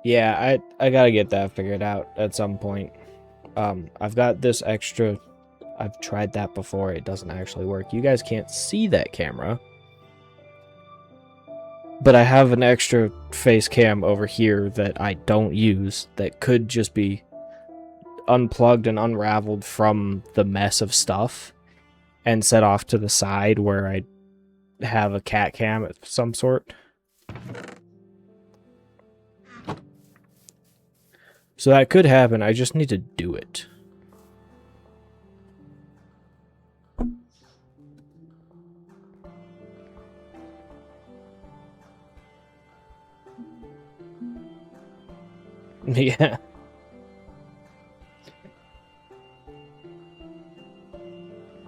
Yeah, I gotta get that figured out at some point. I've got this extra. I've tried that before. It doesn't actually work. You guys can't see that camera. But I have an extra face cam over here that I don't use that could just be unplugged and unraveled from the mess of stuff and set off to the side where I have a cat cam of some sort. So that could happen. I just need to do it. Yeah.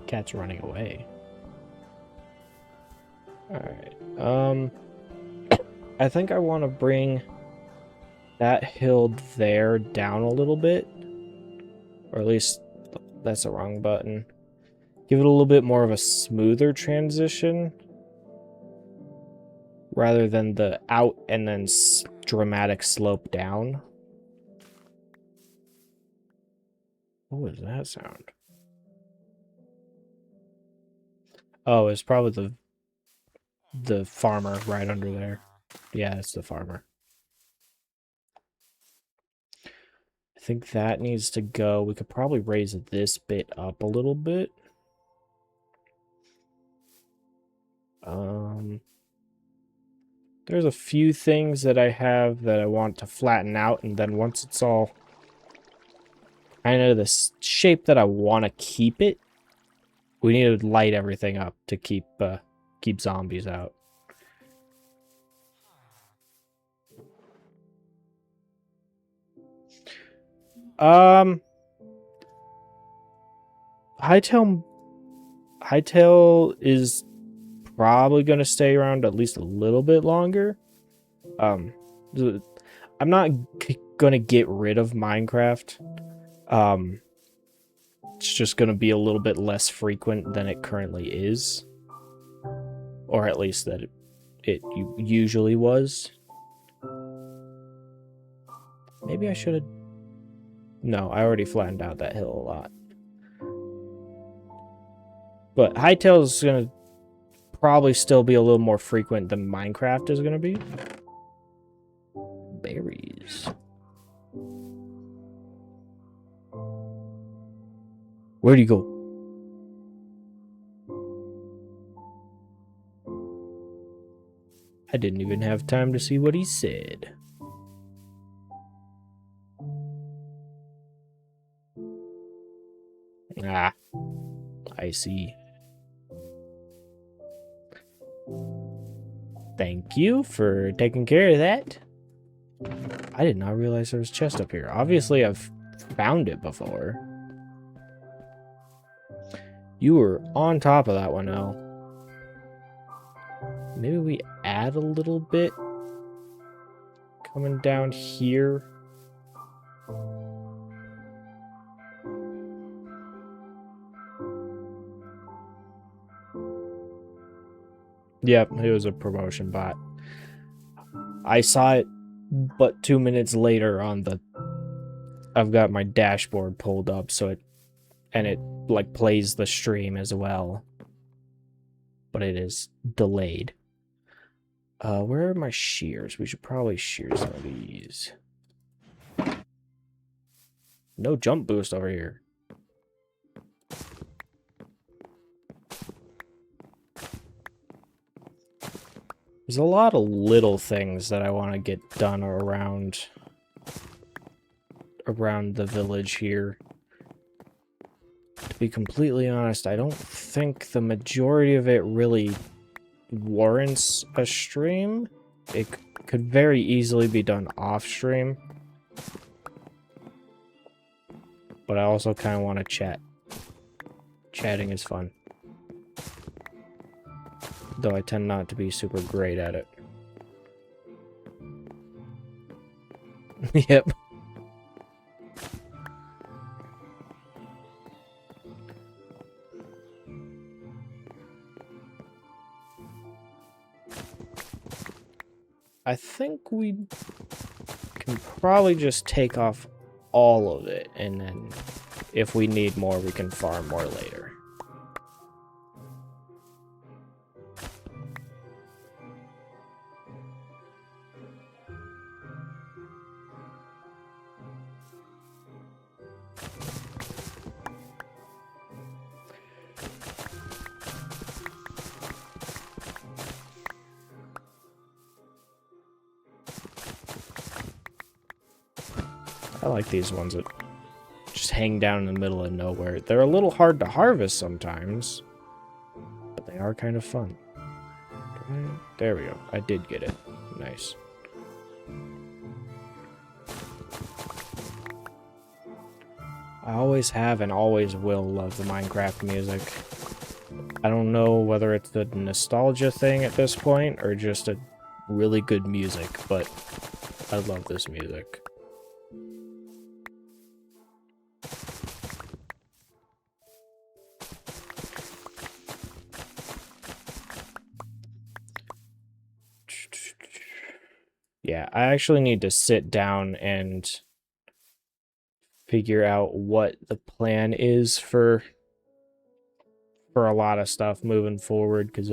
Cat's running away. Alright. I think I want to bring that hill there down a little bit. Or at least that's the wrong button. Give it a little bit more of a smoother transition. Rather than the out and then dramatic slope down. What was that sound? Oh, it's probably the farmer right under there. Yeah, it's the farmer. I think that needs to go. We could probably raise this bit up a little bit. There's a few things that I have that I want to flatten out, and then once it's all kind of the shape that I want to keep it, we need to light everything up to keep zombies out. Hightail is probably going to stay around at least a little bit longer. I'm not going to get rid of Minecraft. It's just going to be a little bit less frequent than it currently is. Or at least that it usually was. Maybe I should have... No, I already flattened out that hill a lot. But Hightail is going to probably still be a little more frequent than Minecraft is going to be. Berries. Where'd he go? I didn't even have time to see what he said. Ah, I see. Thank you for taking care of that. I did not realize there was a chest up here. Obviously, I've found it before. You were on top of that one, El. Maybe we add a little bit coming down here. Yep, it was a promotion bot. I saw it, but 2 minutes later on the... I've got my dashboard pulled up, so it... And it, like, plays the stream as well. But it is delayed. Where are my shears? We should probably shear some of these. No jump boost over here. There's a lot of little things that I want to get done around the village here. To be completely honest, I don't think the majority of it really warrants a stream. It could very easily be done off stream. But I also kind of want to chat. Chatting is fun. Though I tend not to be super great at it. Yep. I think we can probably just take off all of it, and then if we need more, we can farm more later. I like these ones that just hang down in the middle of nowhere. They're a little hard to harvest sometimes, but they are kind of fun. There we go. I did get it. Nice. I always have and always will love the Minecraft music. I don't know whether it's the nostalgia thing at this point or just a really good music, but I love this music. Yeah, I actually need to sit down and figure out what the plan is for a lot of stuff moving forward, because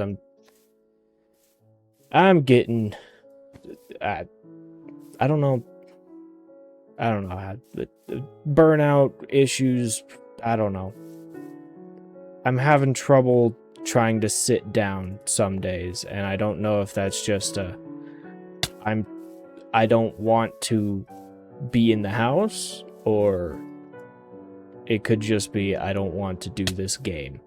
I'm getting I don't know how the burnout issues. I don't know. I'm having trouble trying to sit down some days, and I don't know if that's just I don't want to be in the house, or it could just be I don't want to do this game.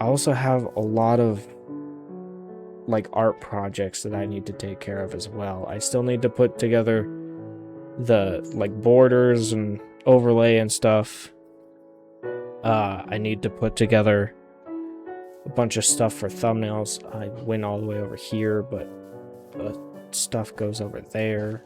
I also have a lot of like art projects that I need to take care of as well. I still need to put together the like borders and overlay and stuff. I need to put together a bunch of stuff for thumbnails. I went all the way over here, but the stuff goes over there.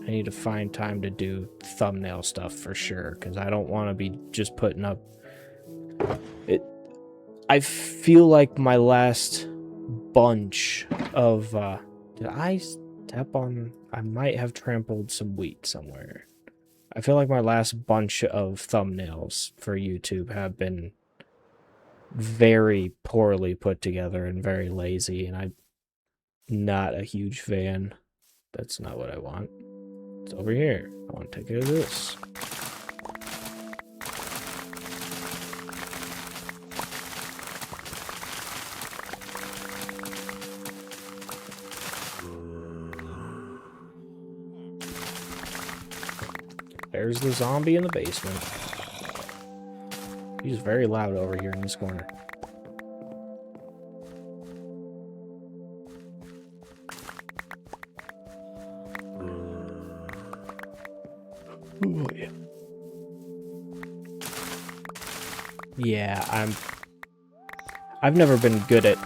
I need to find time to do thumbnail stuff for sure, because I don't want to be just putting up it. I feel like my last bunch of did I step on? I might have trampled some wheat somewhere. I feel like my last bunch of thumbnails for YouTube have been very poorly put together and very lazy, and I'm not a huge fan. That's not what I want. It's over here. I want to take care of this. There's the zombie in the basement. He's very loud over here in this corner. Oh, yeah. Yeah, I've never been good at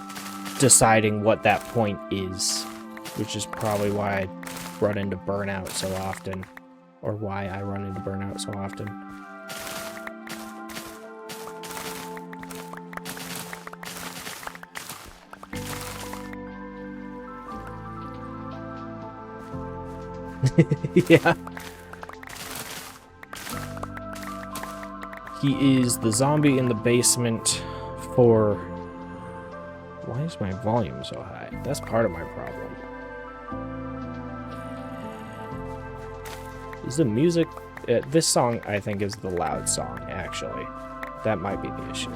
deciding what that point is, which is probably why I run into burnout so often, or why I run into burnout so often. Yeah. He is the zombie in the basement for... Why is my volume so high? That's part of my problem. Is the music... this song, I think, is the loud song, actually. That might be the issue.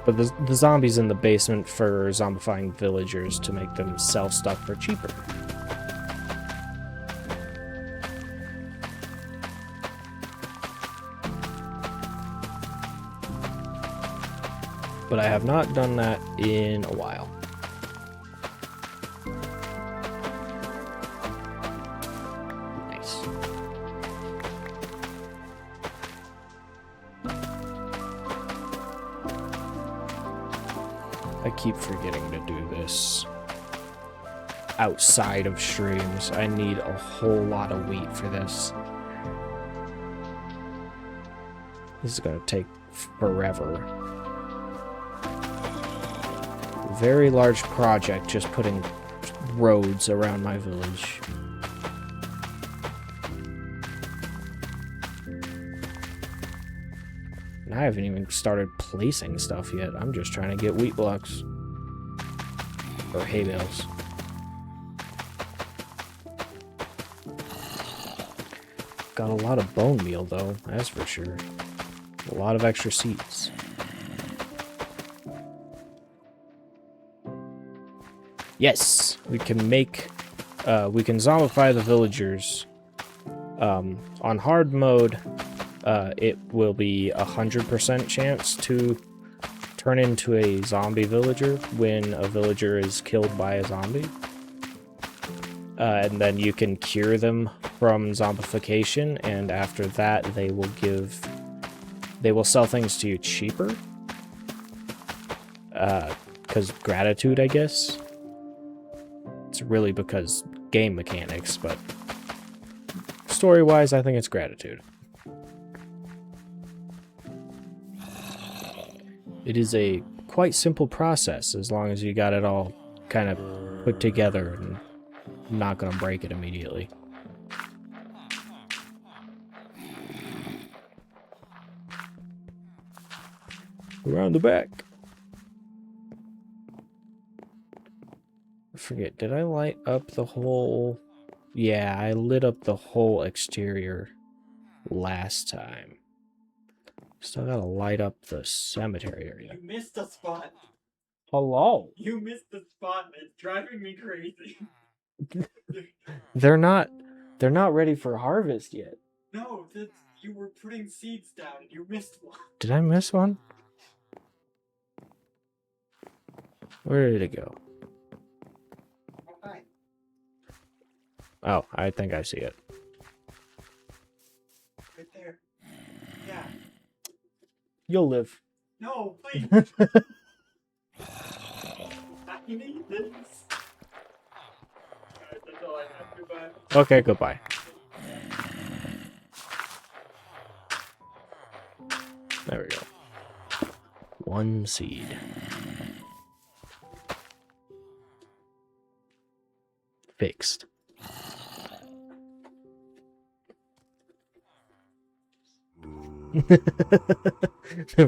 But the zombies in the basement for zombifying villagers to make them sell stuff for cheaper. But I have not done that in a while. Nice. I keep forgetting to do this outside of streams. I need a whole lot of wheat for this. This is gonna take forever. Very large project just putting roads around my village. And I haven't even started placing stuff yet. I'm just trying to get wheat blocks. Or hay bales. Got a lot of bone meal though, that's for sure. A lot of extra seeds. Yes, we can make, we can zombify the villagers. On hard mode, it will be 100% chance to turn into a zombie villager when a villager is killed by a zombie. And then you can cure them from zombification, and after that they will sell things to you cheaper. 'Cause gratitude, I guess. It's really because game mechanics, but story-wise, I think it's gratitude. It is a quite simple process as long as you got it all kind of put together and not gonna break it immediately. Around the back. I forget, did I light up the whole... Yeah, I lit up the whole exterior last time. Still gotta light up the cemetery area. You missed a spot. Hello? You missed the spot. It's driving me crazy. They're not ready for harvest yet. No, you were putting seeds down and you missed one. Did I miss one? Where did it go? Hi. Oh, I think I see it. Right there. Yeah. You'll live. No, please. I need this. Alright, that's all I have. Goodbye. Okay, goodbye. There we go. One seed. Fixed.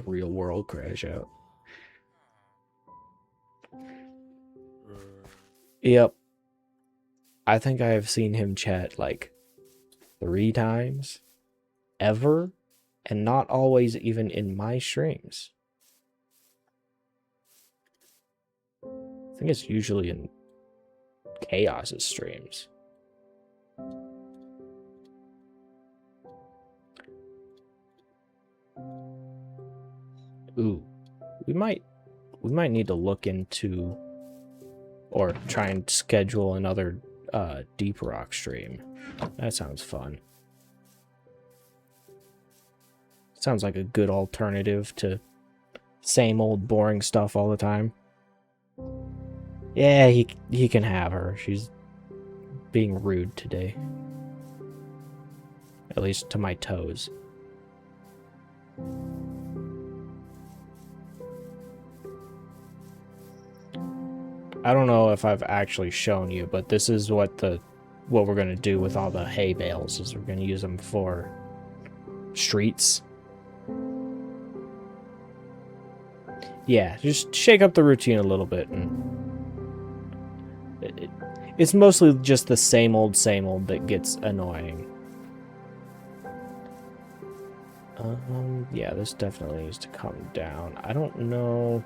Real world crash out. Yep. I think I have seen him chat like 3 times ever, and not always even in my streams. I think it's usually in Chaos's streams. Ooh, we might need to look into or try and schedule another Deep Rock stream. That sounds fun. Sounds like a good alternative to same old boring stuff all the time. Yeah, he can have her. She's being rude today. At least to my toes. I don't know if I've actually shown you, but this is what we're gonna do with all the hay bales, is we're gonna use them for streets. Yeah, just shake up the routine a little bit, and it's mostly just the same old that gets annoying. Yeah, this definitely needs to come down. I don't know.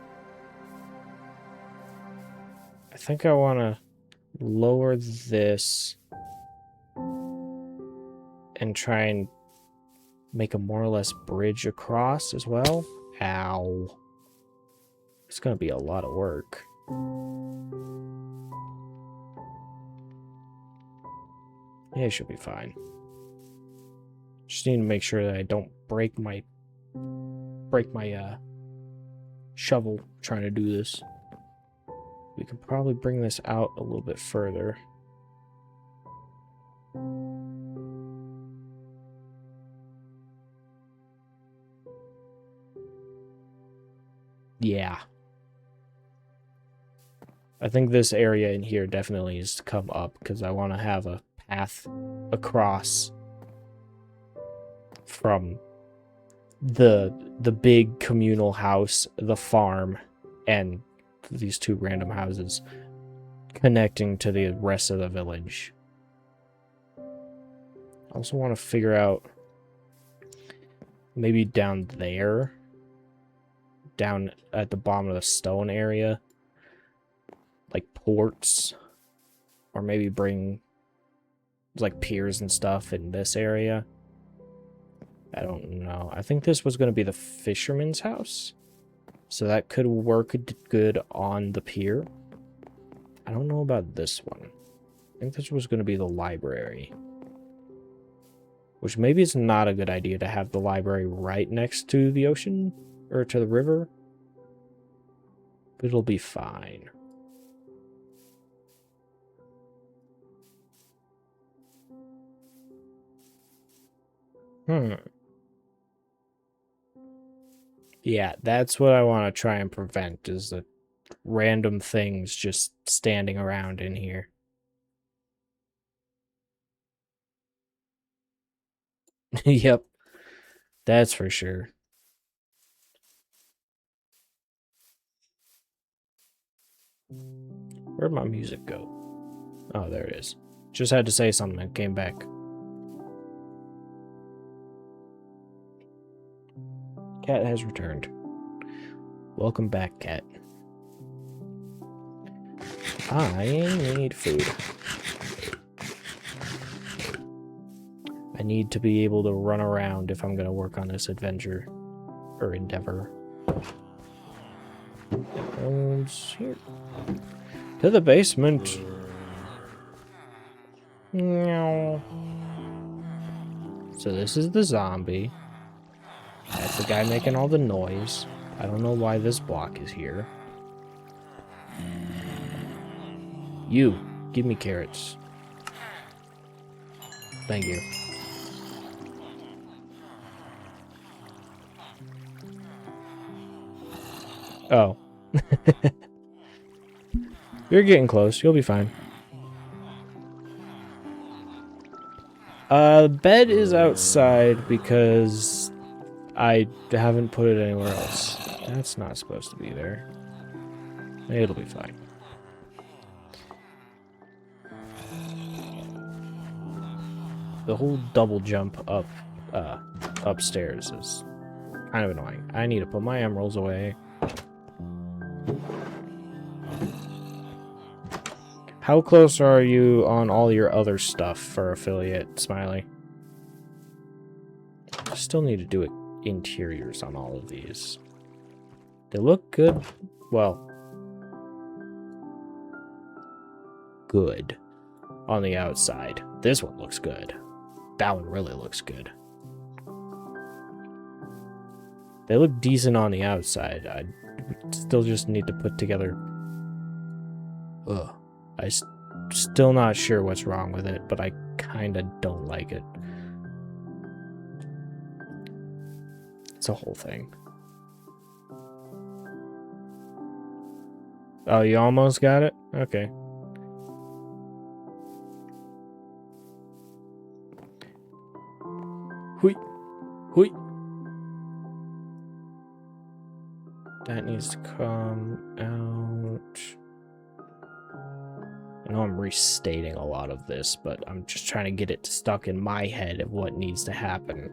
I think I want to lower this and try and make a more or less bridge across as well. Ow. It's going to be a lot of work. Yeah, it should be fine. Just need to make sure that I don't break my shovel trying to do this. We can probably bring this out a little bit further. Yeah. I think this area in here definitely needs to come up because I want to have a path across from the big communal house, the farm, and these two random houses connecting to the rest of the village. I also want to figure out maybe down there, down at the bottom of the stone area, like ports, or maybe bring like piers and stuff in this area. I don't know. I think this was going to be the fisherman's house, so that could work good on the pier. I don't know about this one. I think this was going to be the library, which maybe it's not a good idea to have the library right next to the ocean or to the river, but it'll be fine. Yeah, that's what I want to try and prevent, is the random things just standing around in here. Yep, that's for sure. Where'd my music go? Oh, there it is. Just had to say something and came back. Cat has returned. Welcome back, Cat. I need food. I need to be able to run around if I'm going to work on this adventure or endeavor. Here. To the basement. Meow. So this is the zombie. That's the guy making all the noise. I don't know why this block is here. You, give me carrots. Thank you. Oh. You're getting close. You'll be fine. The bed is outside because I haven't put it anywhere else. That's not supposed to be there. It'll be fine. The whole double jump up upstairs is kind of annoying. I need to put my emeralds away. How close are you on all your other stuff for affiliate, Smiley? Still need to do it interiors on all of these. They look good. Well, good on the outside. This one looks good. That one really looks good. They look decent on the outside. I still just need to put together... Ugh. I'm still not sure what's wrong with it, but I kind of don't like it. It's a whole thing. Oh, you almost got it? Okay. Hui. Hui. That needs to come out. I know I'm restating a lot of this, but I'm just trying to get it stuck in my head of what needs to happen.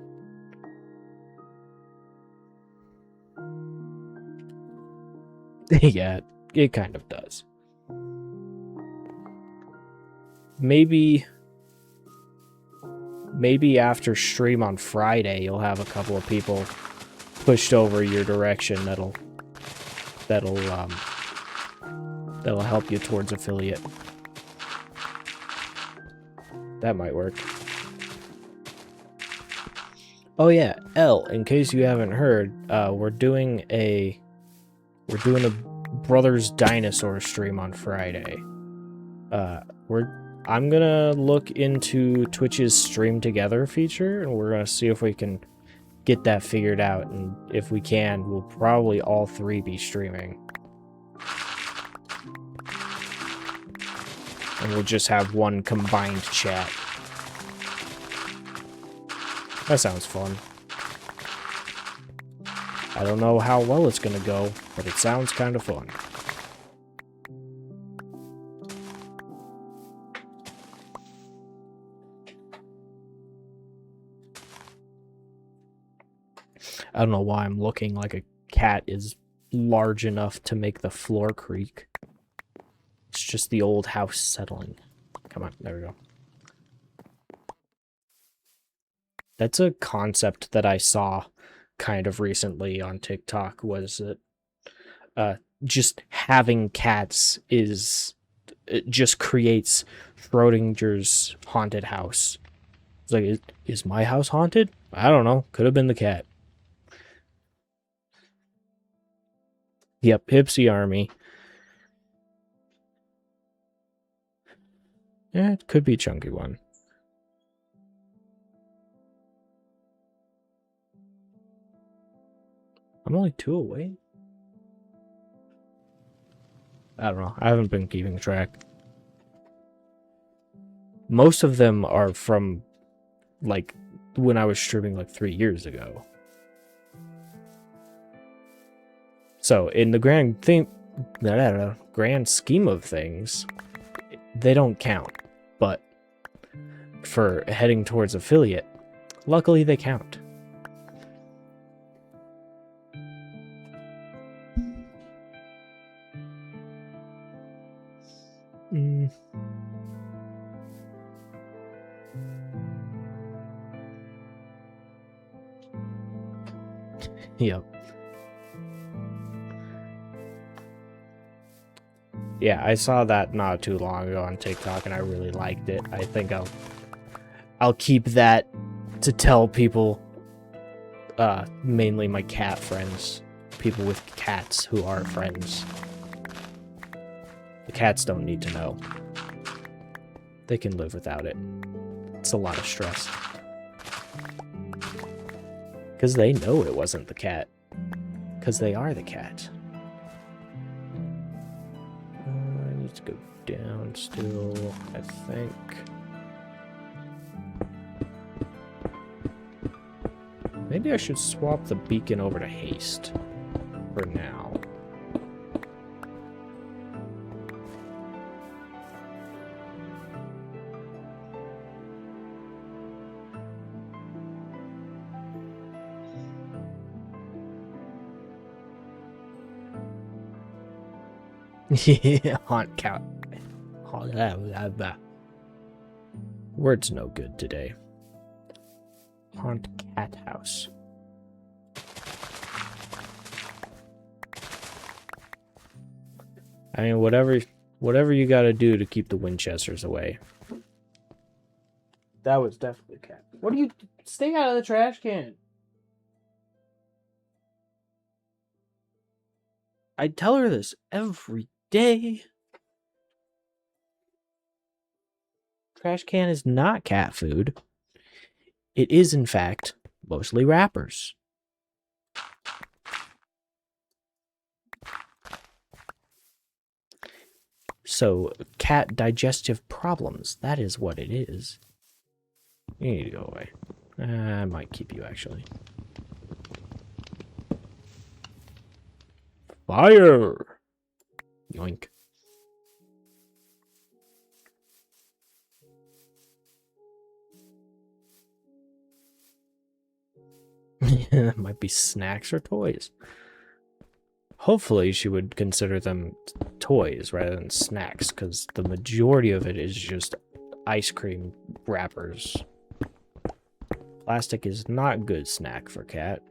Yeah, it kind of does. Maybe after stream on Friday, you'll have a couple of people pushed over your direction that'll help you towards affiliate. That might work. Oh yeah, L, in case you haven't heard, we're doing a Brothers Dinosaur stream on Friday. I'm gonna look into Twitch's stream together feature, and we're gonna see if we can get that figured out, and if we can, we'll probably all three be streaming. And we'll just have one combined chat. That sounds fun. I don't know how well it's gonna go, but it sounds kind of fun. I don't know why I'm looking like a cat is large enough to make the floor creak. It's just the old house settling. Come on, there we go. That's a concept that I saw kind of recently on TikTok, was that just having cats it just creates Schrodinger's haunted house. It's like, is my house haunted? I don't know. Could have been the cat. Yep, Hipsy Army. Yeah, it could be a chunky one. I'm only 2 away. I don't know. I haven't been keeping track. Most of them are from, like, when I was streaming, like, 3 years ago. So, in the grand scheme of things, they don't count. But for heading towards affiliate, luckily they count. Yep. Yeah, I saw that not too long ago on TikTok, and I really liked it. I think I'll keep that to tell people, mainly my cat friends, people with cats who are friends. The cats don't need to know. They can live without it. It's a lot of stress. Because they know it wasn't the cat. Because they are the cat. I need to go down still, I think. Maybe I should swap the beacon over to haste for now. Yeah, haunt cat. Words no good today. Haunt cat house. I mean, whatever you gotta do to keep the Winchesters away. That was definitely a cat. What are you? Stay out of the trash can. I tell her this every day. Trash can is not cat food. It is, in fact, mostly wrappers. So, cat digestive problems, that is what it is. You need to go away. I might keep you, actually. Fire! Yoink. Might be snacks or toys. Hopefully she would consider them toys rather than snacks, because the majority of it is just ice cream wrappers. Plastic is not good snack for cat.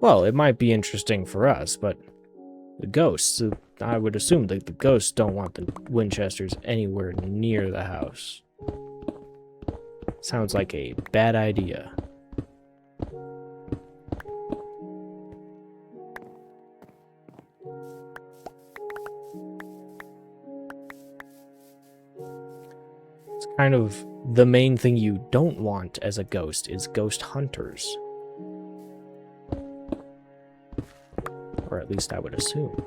Well, it might be interesting for us, but the ghosts, I would assume that the ghosts don't want the Winchesters anywhere near the house. Sounds like a bad idea. kind of the main thing you don't want as a ghost is ghost hunters. Or at least I would assume.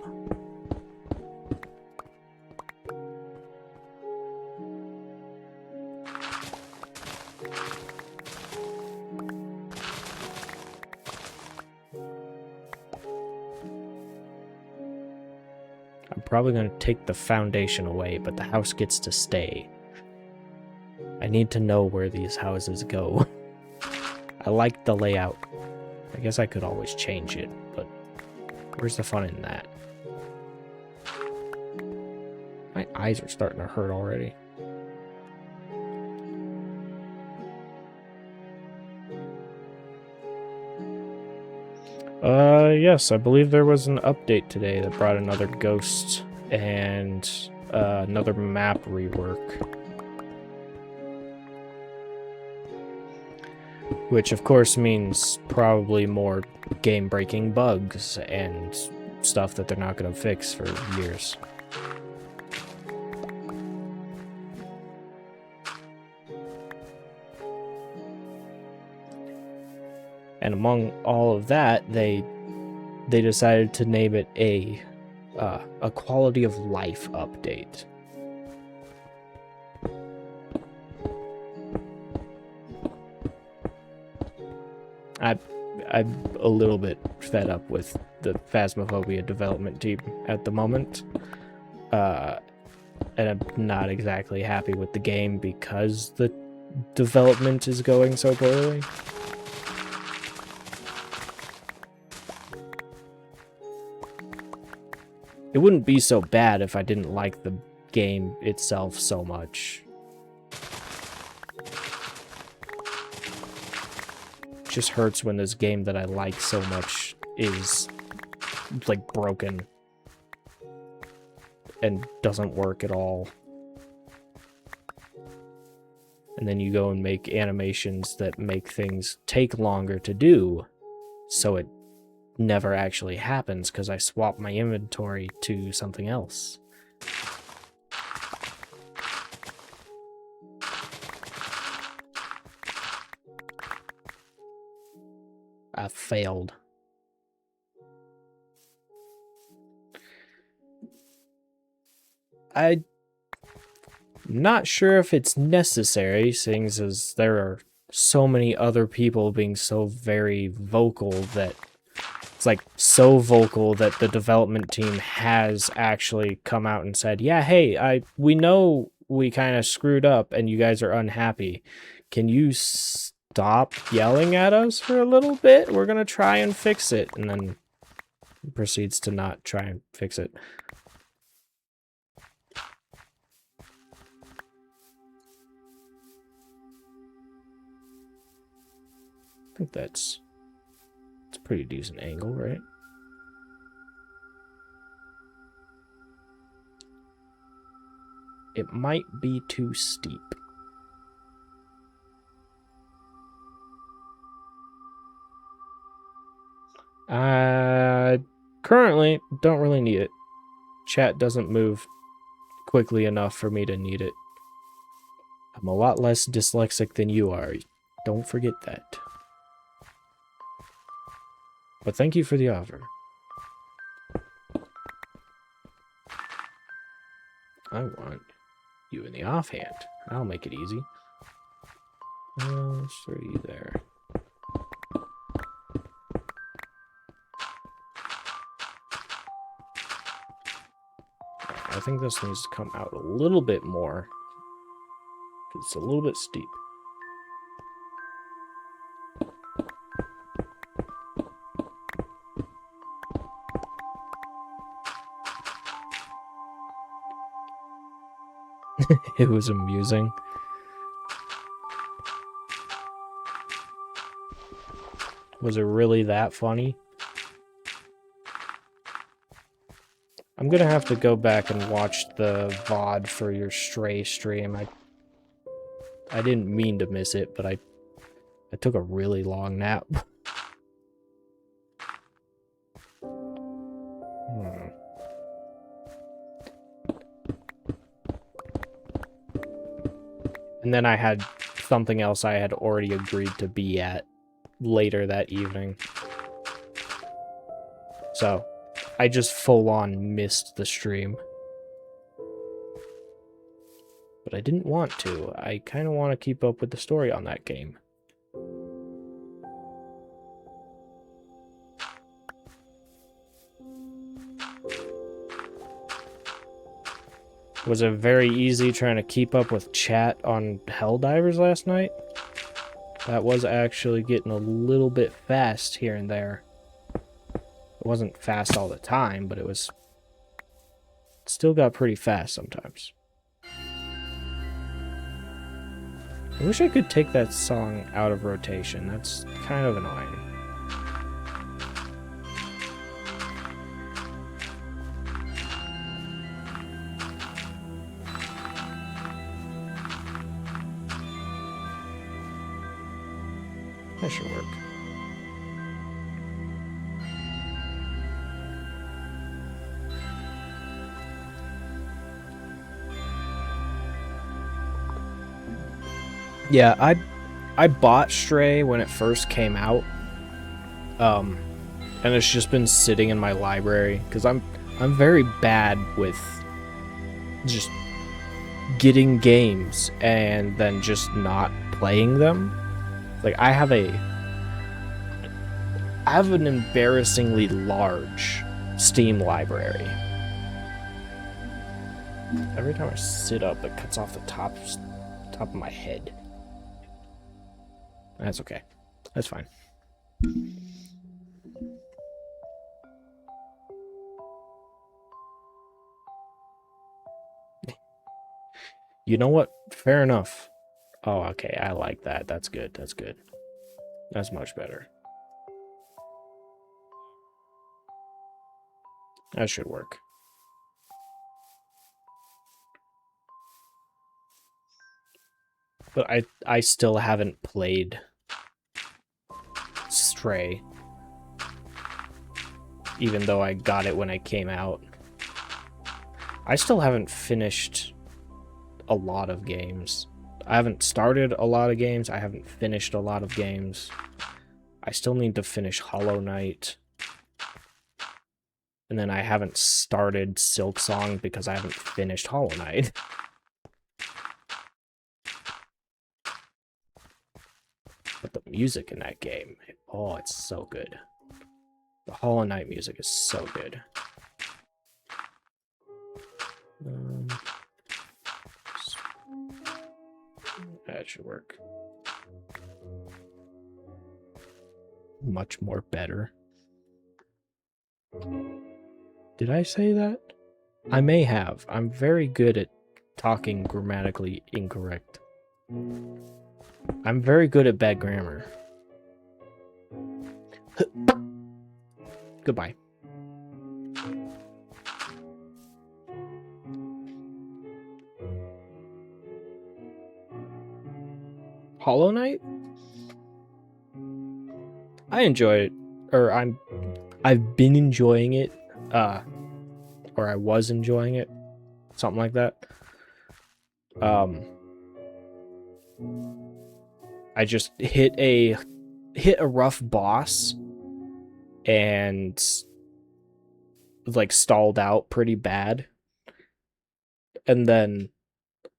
I'm probably going to take the foundation away, but the house gets to stay. I need to know where these houses go. I like the layout. I guess I could always change it, but where's the fun in that? My eyes are starting to hurt already. Yes, I believe there was an update today that brought another ghost and another map rework. Which, of course, means probably more game-breaking bugs and stuff that they're not going to fix for years. And among all of that, they decided to name it a quality of life update. I'm a little bit fed up with the Phasmophobia development team at the moment. And I'm not exactly happy with the game because the development is going so poorly. It wouldn't be so bad if I didn't like the game itself so much. It just hurts when this game that I like so much is, like, broken and doesn't work at all. And then you go and make animations that make things take longer to do, so it never actually happens because I swap my inventory to something else. I failed. I'm not sure if it's necessary, seeing as there are so many other people being so very vocal that it's like so vocal that the development team has actually come out and said, yeah, hey, we know we kind of screwed up and you guys are unhappy. Can you stop yelling at us for a little bit? We're going to try and fix it. And then proceeds to not try and fix it. I think it's a pretty decent angle, right? It might be too steep. Currently, don't really need it. Chat doesn't move quickly enough for me to need it. I'm a lot less dyslexic than you are. Don't forget that. But thank you for the offer. I want you in the offhand. I'll make it easy. Let's throw you there. I think this needs to come out a little bit more. It's a little bit steep. It was amusing. Was it really that funny? I'm gonna have to go back and watch the VOD for your Stray stream. I didn't mean to miss it, but I took a really long nap. And then I had something else I had already agreed to be at later that evening. So, I just full-on missed the stream. But I didn't want to. I kind of want to keep up with the story on that game. Was it very easy trying to keep up with chat on Helldivers last night? That was actually getting a little bit fast here and there. It wasn't fast all the time, but it was... still got pretty fast sometimes. I wish I could take that song out of rotation. That's kind of annoying. That should work. Yeah, I bought Stray when it first came out. And it's just been sitting in my library because I'm very bad with just getting games and then just not playing them. Like I have an embarrassingly large Steam library. Every time I sit up, it cuts off the top of my head. That's okay. That's fine. You know what? Fair enough. Oh, okay. I like that. That's good. That's good. That's much better. That should work. But I still haven't played Stray. Even though I got it when it came out. I still haven't finished a lot of games. I haven't started a lot of games. I haven't finished a lot of games. I still need to finish Hollow Knight. And then I haven't started Silksong because I haven't finished Hollow Knight. But the music in that game, oh, it's so good. The Hollow Knight music is so good. That should work. Much more better. Did I say that? I may have. I'm very good at talking grammatically incorrect. I'm very good at bad grammar. Goodbye. Hollow Knight? I enjoy it, or I've been enjoying it, or I was enjoying it, something like that. I just hit a rough boss and like stalled out pretty bad, and then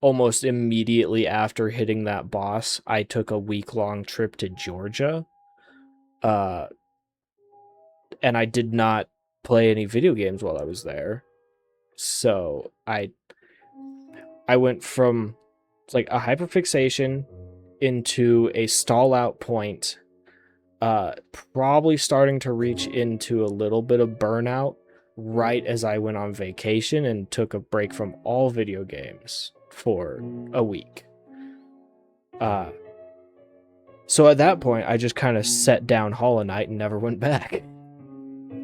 almost immediately after hitting that boss, I took a week-long trip to Georgia. And I did not play any video games while I was there. So I went from like a hyperfixation into a stall out point, probably starting to reach into a little bit of burnout right as I went on vacation and took a break from all video games for a week. So at that point, I just kind of set down Hollow Knight and never went back.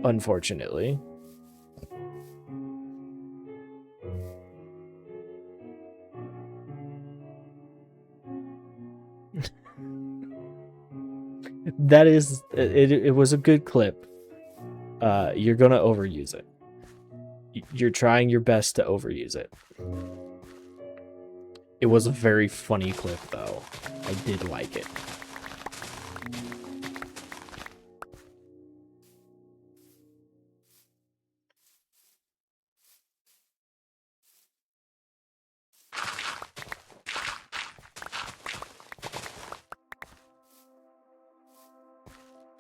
Unfortunately. That is, it was a good clip. You're gonna overuse it. You're trying your best to overuse it. It was a very funny clip, though. I did like it.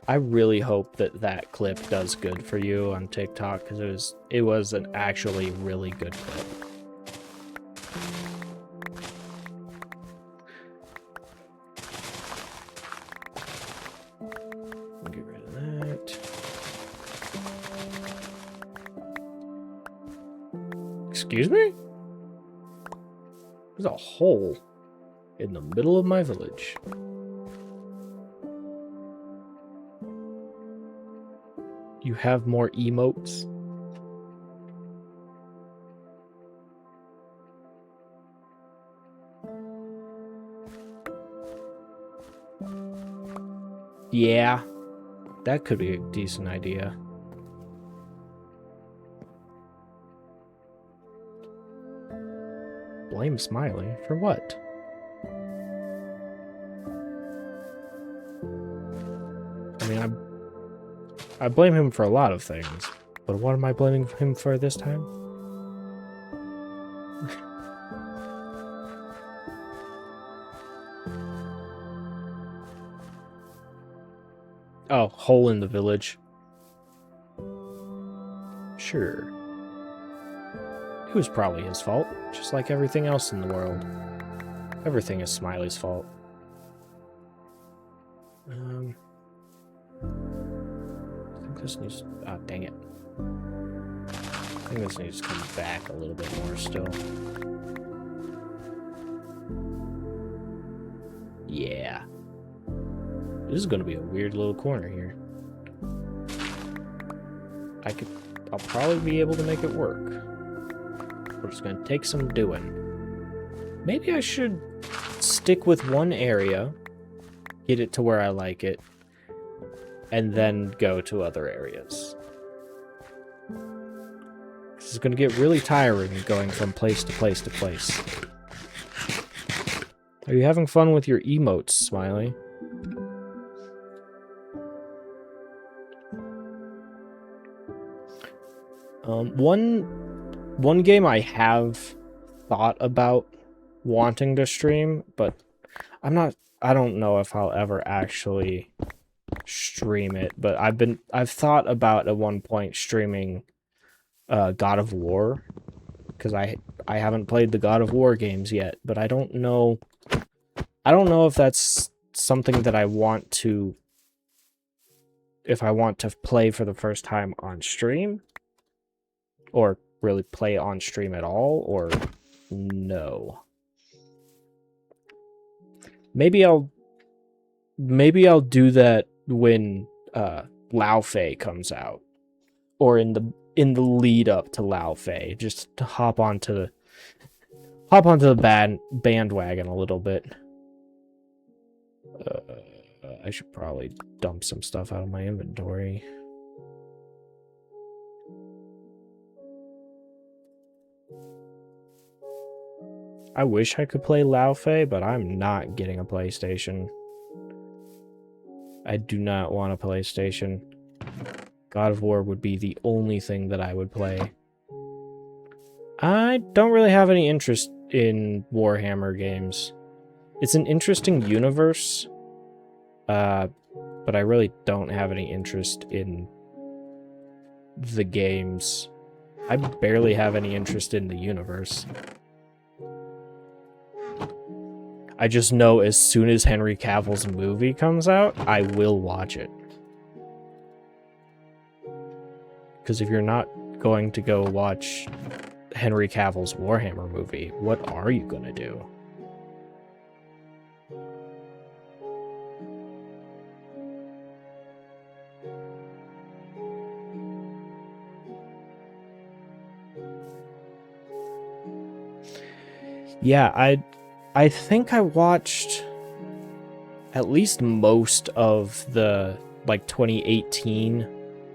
I really hope that that clip does good for you on TikTok, because it was an actually really good clip. Get rid of that. Excuse me? There's a hole in the middle of my village. You have more emotes? Yeah, that could be a decent idea. Blame Smiley for what? I mean, I blame him for a lot of things, but what am I blaming him for this time? Oh, hole in the village. Sure. It was probably his fault, just like everything else in the world. Everything is Smiley's fault. I think this needs... Ah, dang it. I think this needs to come back a little bit more still. Yeah. This is gonna be a weird little corner here. I'll probably be able to make it work. But it's gonna take some doing. Maybe I should stick with one area, get it to where I like it, and then go to other areas. This is gonna get really tiring going from place to place to place. Are you having fun with your emotes, Smiley? One game I have thought about wanting to stream, but I don't know if I'll ever actually stream it, but I've thought about at one point streaming God of War, because I haven't played the God of War games yet, but I don't know if that's something that I want to play for the first time on stream, or really play on stream at all, or no. Maybe I'll do that when Laufey comes out, or in the lead up to Laufey, just to hop onto the bandwagon a little bit. I should probably dump some stuff out of my inventory. I wish I could play Laufey, but I'm not getting a PlayStation. I do not want a PlayStation. God of War would be the only thing that I would play. I don't really have any interest in Warhammer games. It's an interesting universe, but I really don't have any interest in the games. I barely have any interest in the universe. I just know as soon as Henry Cavill's movie comes out, I will watch it. Because if you're not going to go watch Henry Cavill's Warhammer movie, what are you going to do? Yeah, I think I watched at least most of the, like, 2018...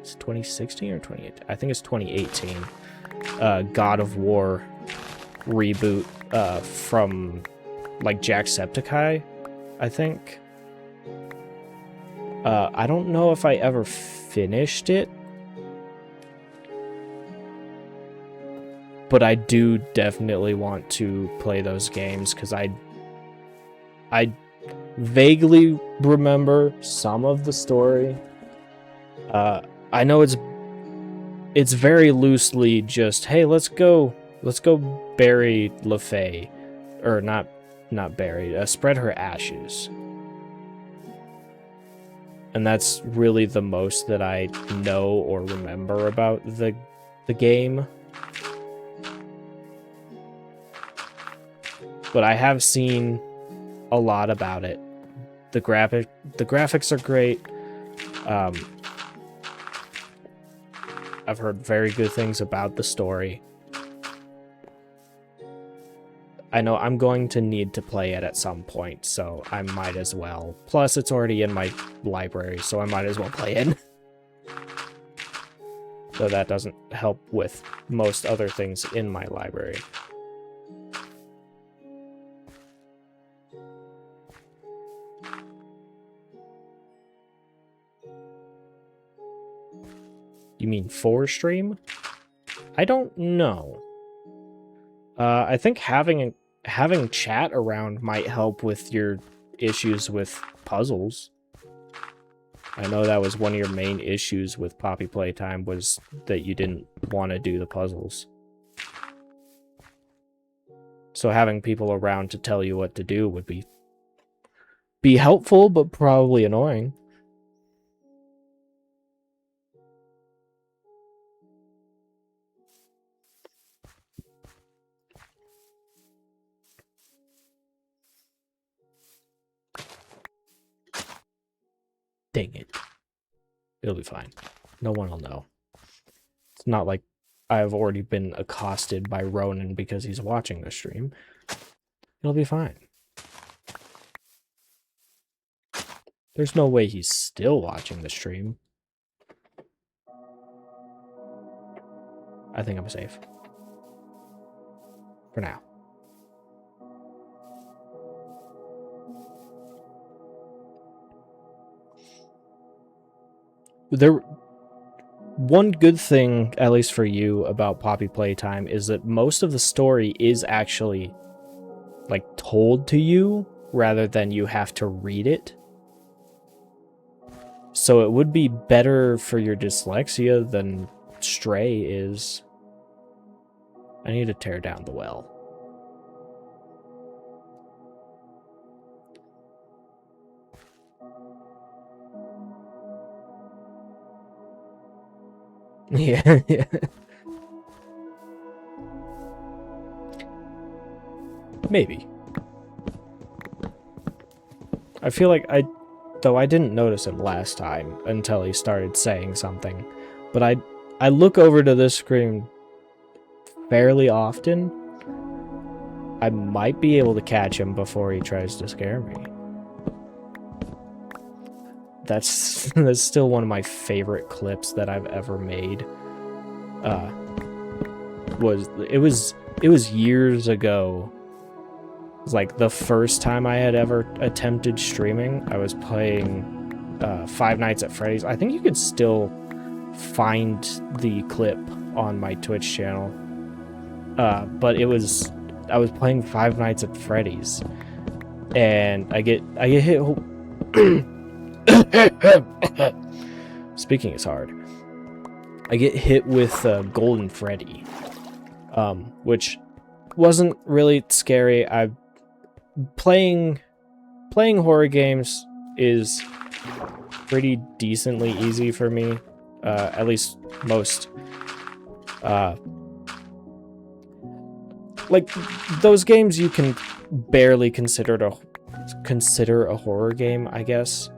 Is it 2016 or 2018? I think it's 2018. God of War reboot from like Jacksepticeye, I think. I don't know if I ever finished it, but I do definitely want to play those games because I vaguely remember some of the story. I know it's very loosely just, hey, let's go bury LaFay, or not bury, spread her ashes. And that's really the most that I know or remember about the game. But I have seen a lot about it. The graphics are great. I've heard very good things about the story. I know I'm going to need to play it at some point, so I might as well. Plus, it's already in my library, so I might as well play it. Though that doesn't help with most other things in my library. You mean for stream? I don't know. I think having chat around might help with your issues with puzzles. I know that was one of your main issues with Poppy Playtime, was that you didn't want to do the puzzles. So having people around to tell you what to do would be helpful, but probably annoying. Dang it. It'll be fine. No one will know. It's not like I've already been accosted by Ronan because he's watching the stream. It'll be fine. There's no way he's still watching the stream. I think I'm safe. For now. One good thing, at least for you, about Poppy Playtime is that most of the story is actually, like, told to you rather than you have to read it. So it would be better for your dyslexia than Stray is. I need to tear down the well. Yeah, yeah. Maybe. I feel like though I didn't notice him last time until he started saying something, but I look over to this screen fairly often. I might be able to catch him before he tries to scare me. That's still one of my favorite clips that I've ever made. It was years ago. It was like the first time I had ever attempted streaming. I was playing Five Nights at Freddy's. I think you could still find the clip on my Twitch channel. But I was playing Five Nights at Freddy's, and I get hit. Speaking is hard. I get hit with Golden Freddy, which wasn't really scary. Playing horror games is pretty decently easy for me, at least most. Like those games you can barely consider a horror game, I guess.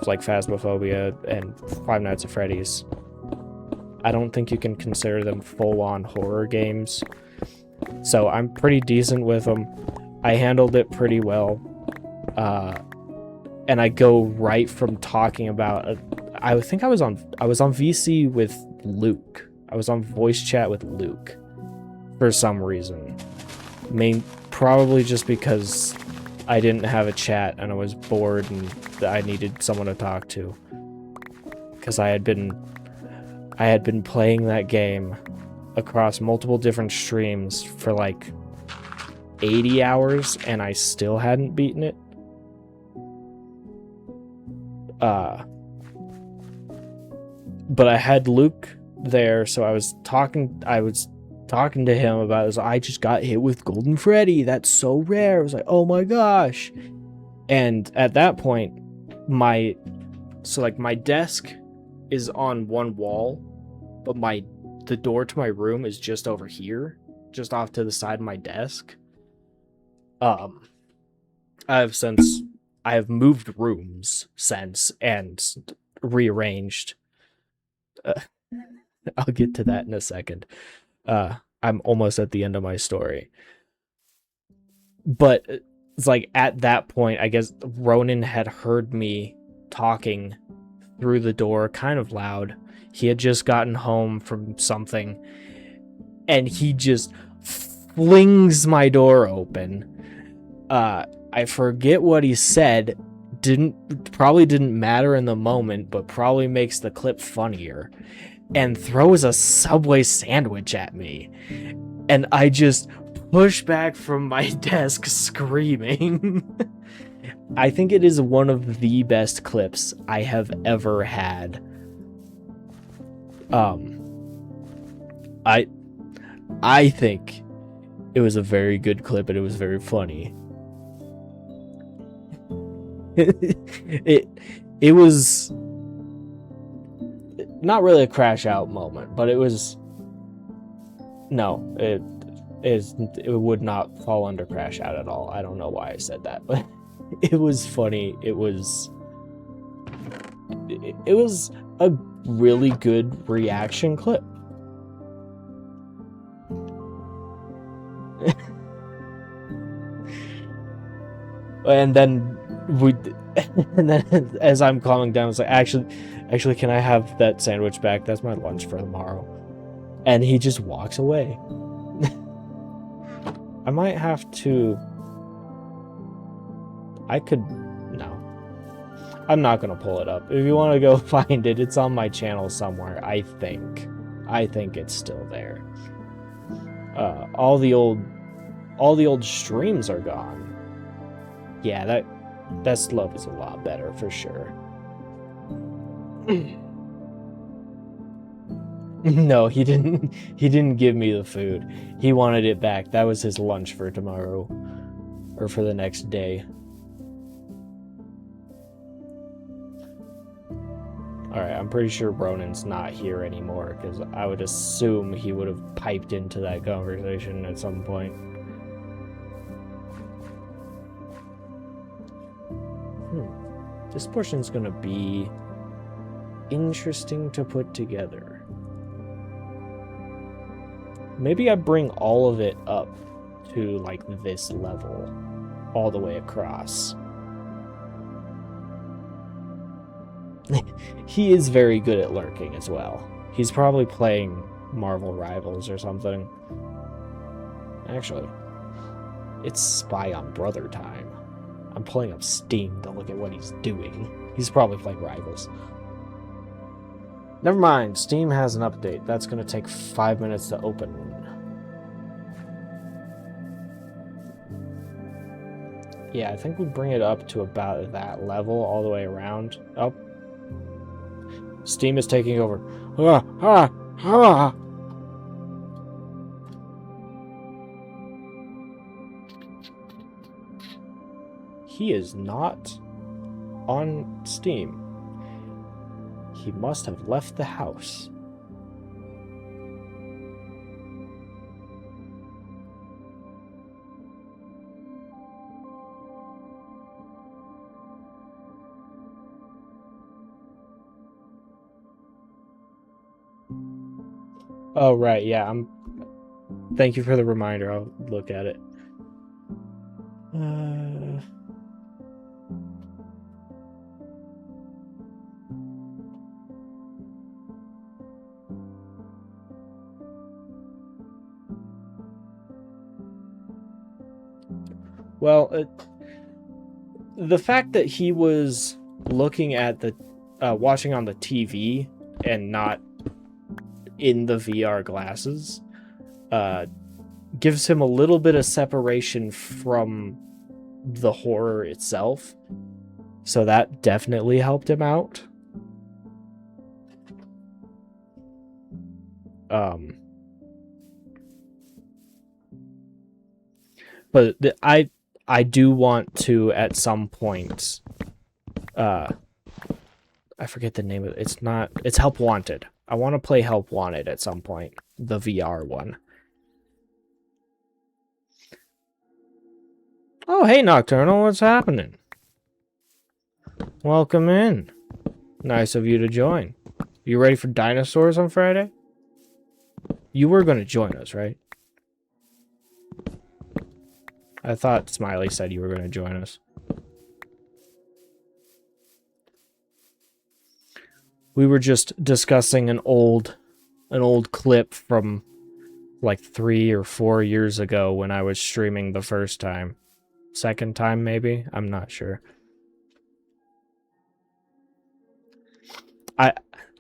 Like Phasmophobia and Five Nights at Freddy's. I don't think you can consider them full-on horror games. So I'm pretty decent with them. I handled it pretty well. And I go right from talking about I think I was on VC with Luke. I was on voice chat with Luke for some reason. probably just because I didn't have a chat and I was bored and I needed someone to talk to. Because I had been playing that game across multiple different streams for like 80 hours and I still hadn't beaten it. But I had Luke there, so I was talking to him about it. I was like, I just got hit with Golden Freddy. That's so rare. I was like, oh my gosh. And at that point, my desk is on one wall, but the door to my room is just over here, just off to the side of my desk. I have moved rooms since and rearranged. I'll get to that in a second. I'm almost at the end of my story. But it's like at that point, I guess Ronan had heard me talking through the door kind of loud. He had just gotten home from something and he just flings my door open. I forget what he said. Probably didn't matter in the moment, but probably makes the clip funnier. And throws a Subway sandwich at me. And I just push back from my desk screaming. I think it is one of the best clips I have ever had. I think it was a very good clip and it was very funny. It was not really a crash out moment, but it was it would not fall under crash out at all. I don't know why I said that, but it was funny. It was a really good reaction clip. And then as I'm calming down, it's like, actually, can I have that sandwich back? That's my lunch for tomorrow. And he just walks away. I might have to... No. I'm not gonna pull it up. If you want to go find it, it's on my channel somewhere, I think. I think it's still there. All the old streams are gone. Yeah, that slope is a lot better for sure. No, he didn't give me the food. He wanted it back. That was his lunch for tomorrow. Or for the next day. Alright, I'm pretty sure Ronan's not here anymore, because I would assume he would have piped into that conversation at some point. This portion's gonna be interesting to put together. Maybe I bring all of it up to, like, this level, all the way across. He is very good at lurking as well. He's probably playing Marvel Rivals or something. Actually, it's Spy on Brother time. I'm pulling up Steam to look at what he's doing. He's probably playing Rivals. Never mind, Steam has an update. That's gonna take 5 minutes to open. Yeah, I think we bring it up to about that level all the way around. Oh. Steam is taking over. He is not on Steam. He must have left the house. Oh, right, yeah, Thank you for the reminder. I'll look at it. Well, the fact that he was looking at the watching on the TV and not in the VR glasses gives him a little bit of separation from the horror itself. So that definitely helped him out. But I do want to at some point I forget the name of it. It's Help Wanted. I want to play Help Wanted at some point, the VR one. Oh, hey Nocturnal, what's happening? Welcome in. Nice of you to join. You ready for dinosaurs on Friday? You were going to join us, right? I thought Smiley said you were going to join us. We were just discussing an old clip from like 3 or 4 years ago when I was streaming the first time. Second time, maybe? I'm not sure.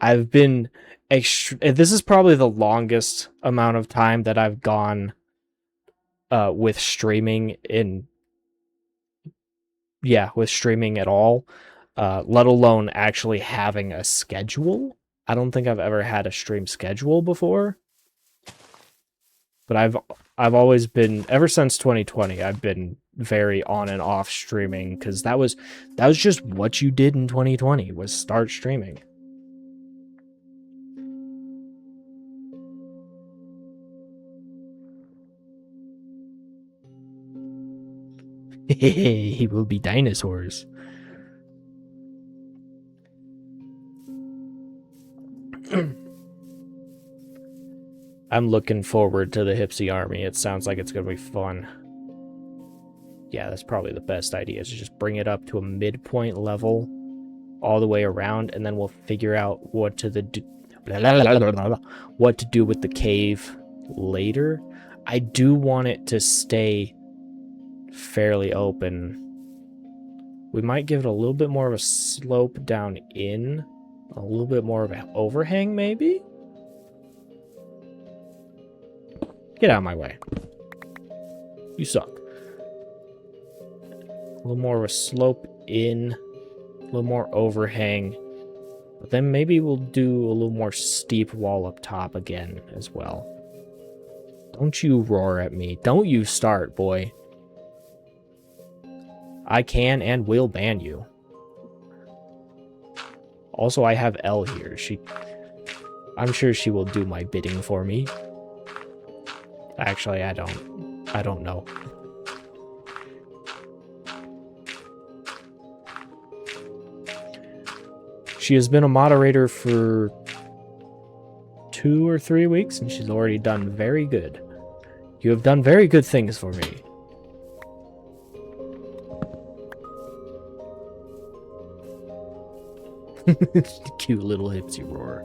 I've been this is probably the longest amount of time that I've gone with streaming with streaming at all, let alone actually having a schedule. I don't think I've ever had a stream schedule before. But I've always been, ever since 2020, I've been very on and off streaming because that was just what you did in 2020 was start streaming. He will be dinosaurs. I'm looking forward to the Hipsy Army. It sounds like it's going to be fun. Yeah, that's probably the best idea, is to just bring it up to a midpoint level all the way around, and then we'll figure out what to do with the cave later. I do want it to stay fairly open. We might give it a little bit more of a slope down in, a little bit more of an overhang, maybe? Get out of my way. You suck. A little more of a slope in, a little more overhang. But then maybe we'll do a little more steep wall up top again as well. Don't you roar at me. Don't you start, boy. I can and will ban you. Also, I have Elle here. I'm sure she will do my bidding for me. Actually, I don't know. She has been a moderator for 2 or 3 weeks, and she's already done very good. You have done very good things for me. Cute little Hipsy roar.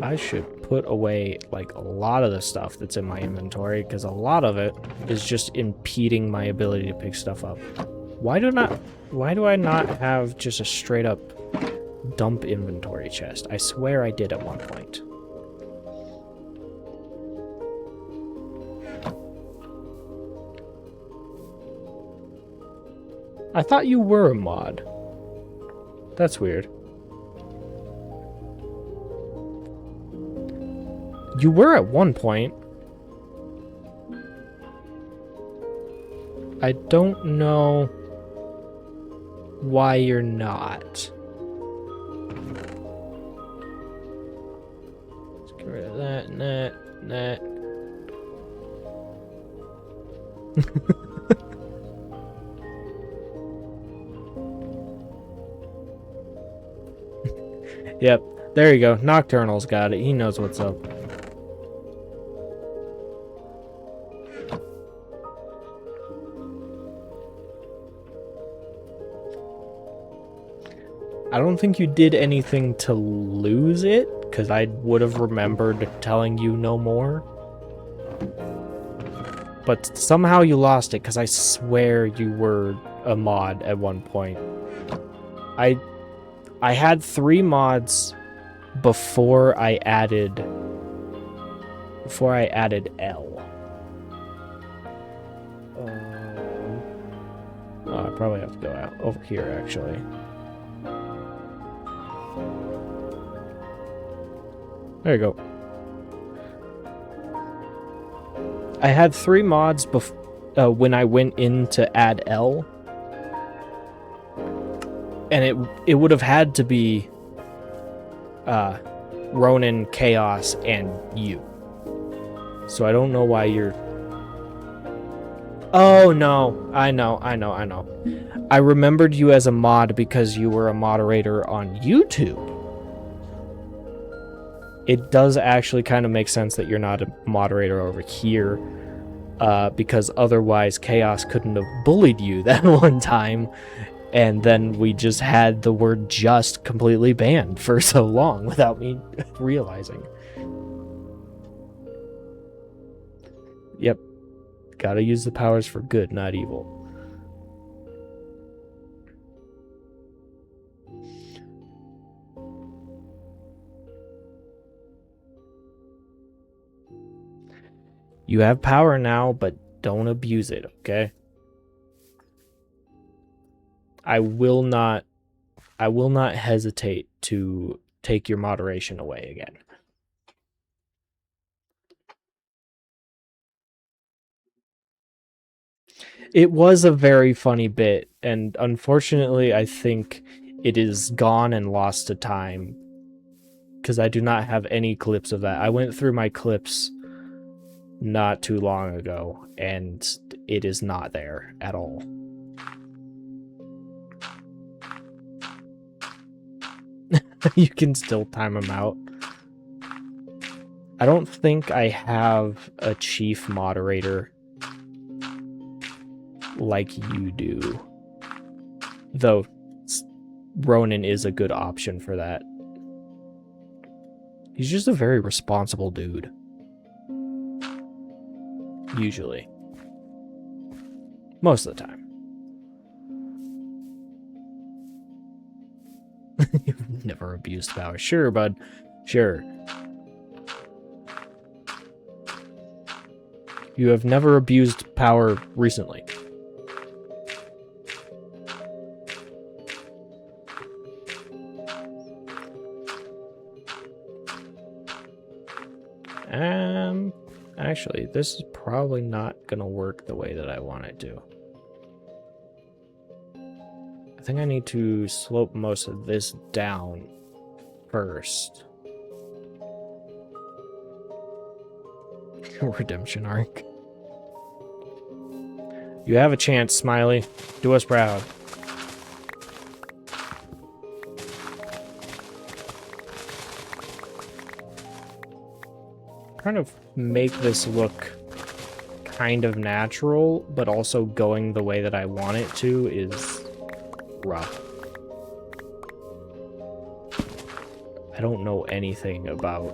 I should put away like a lot of the stuff that's in my inventory, because a lot of it is just impeding my ability to pick stuff up. Why do I not have just a straight up dump inventory chest? I swear I did at one point. I thought you were a mod. That's weird. You were at one point. I don't know why you're not. Let's get rid of that and that and that. Yep, there you go. Nocturnal's got it. He knows what's up. I don't think you did anything to lose it, because I would have remembered telling you no more. But somehow you lost it, because I swear you were a mod at one point. I had 3 mods before I added L. Oh, I probably have to go out over here, actually. There you go. I had 3 mods when I went in to add L. And it would have had to be Ronin, Chaos, and you. So I don't know why you're... Oh, no. I know. I remembered you as a mod because you were a moderator on YouTube. It does actually kind of make sense that you're not a moderator over here, because otherwise Chaos couldn't have bullied you that one time, and then we just had the word just completely banned for so long without me realizing. Yep. Gotta use the powers for good, not evil. You have power now, but don't abuse it, okay? I will not hesitate to take your moderation away again. It was a very funny bit, and unfortunately, I think it is gone and lost to time, because I do not have any clips of that. I went through my clips not too long ago, and it is not there at all. You can still time them out. I don't think I have a chief moderator like you do, though Ronin is a good option for that. He's just a very responsible dude. Usually. Most of the time. You've never abused power. Sure, bud. Sure. You have never abused power recently. Actually, this is probably not gonna work the way that I want it to. I think I need to slope most of this down first. Redemption arc. You have a chance, Smiley. Do us proud. Trying to make this look kind of natural, but also going the way that I want it to is rough. I don't know anything about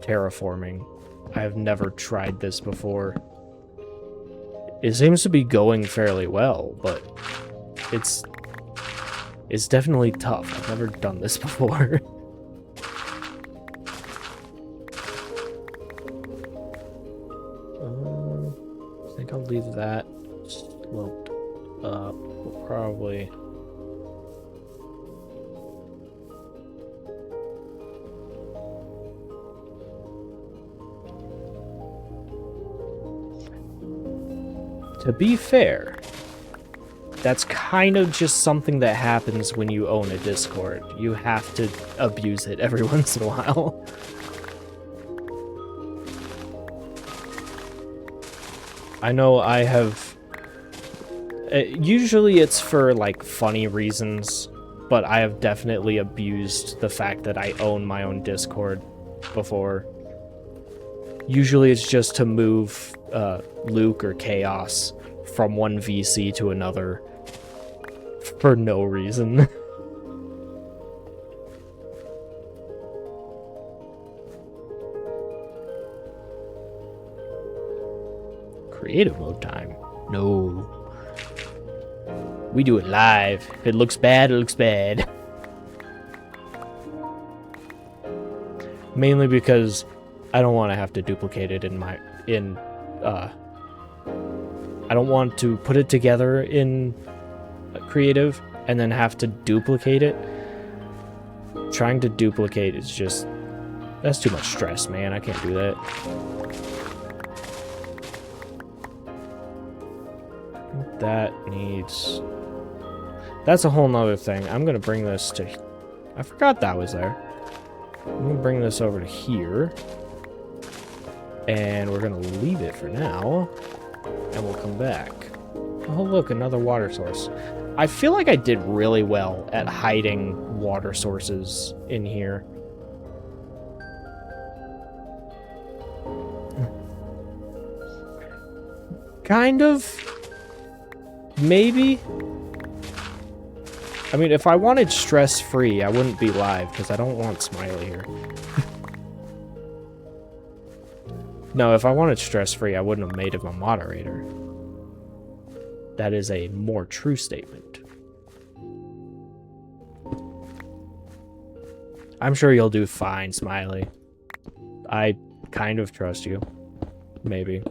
terraforming. I have never tried this before. It seems to be going fairly well, but it's definitely tough. I've never done this before. I think I'll leave that sloped up. We'll probably... To be fair, that's kind of just something that happens when you own a Discord. You have to abuse it every once in a while. I know I have... Usually it's for, like, funny reasons, but I have definitely abused the fact that I own my own Discord before. Usually it's just to move Luke or Chaos from one VC to another for no reason. creative mode time. No. We do it live. If it looks bad, it looks bad. Mainly because I don't want to have to duplicate it I don't want to put it together in creative and then have to duplicate it. Trying to duplicate is just... That's too much stress, man. I can't do that. That needs... That's a whole nother thing. I'm gonna bring this to... I forgot that was there. I'm gonna bring this over to here. And we're gonna leave it for now. And we'll come back. Oh, look, another water source. I feel like I did really well at hiding water sources in here. Kind of. Maybe. I mean, if I wanted stress-free, I wouldn't be live, because I don't want Smiley here. No, if I wanted stress-free, I wouldn't have made him a moderator. That is a more true statement. I'm sure you'll do fine, Smiley. I kind of trust you. Maybe.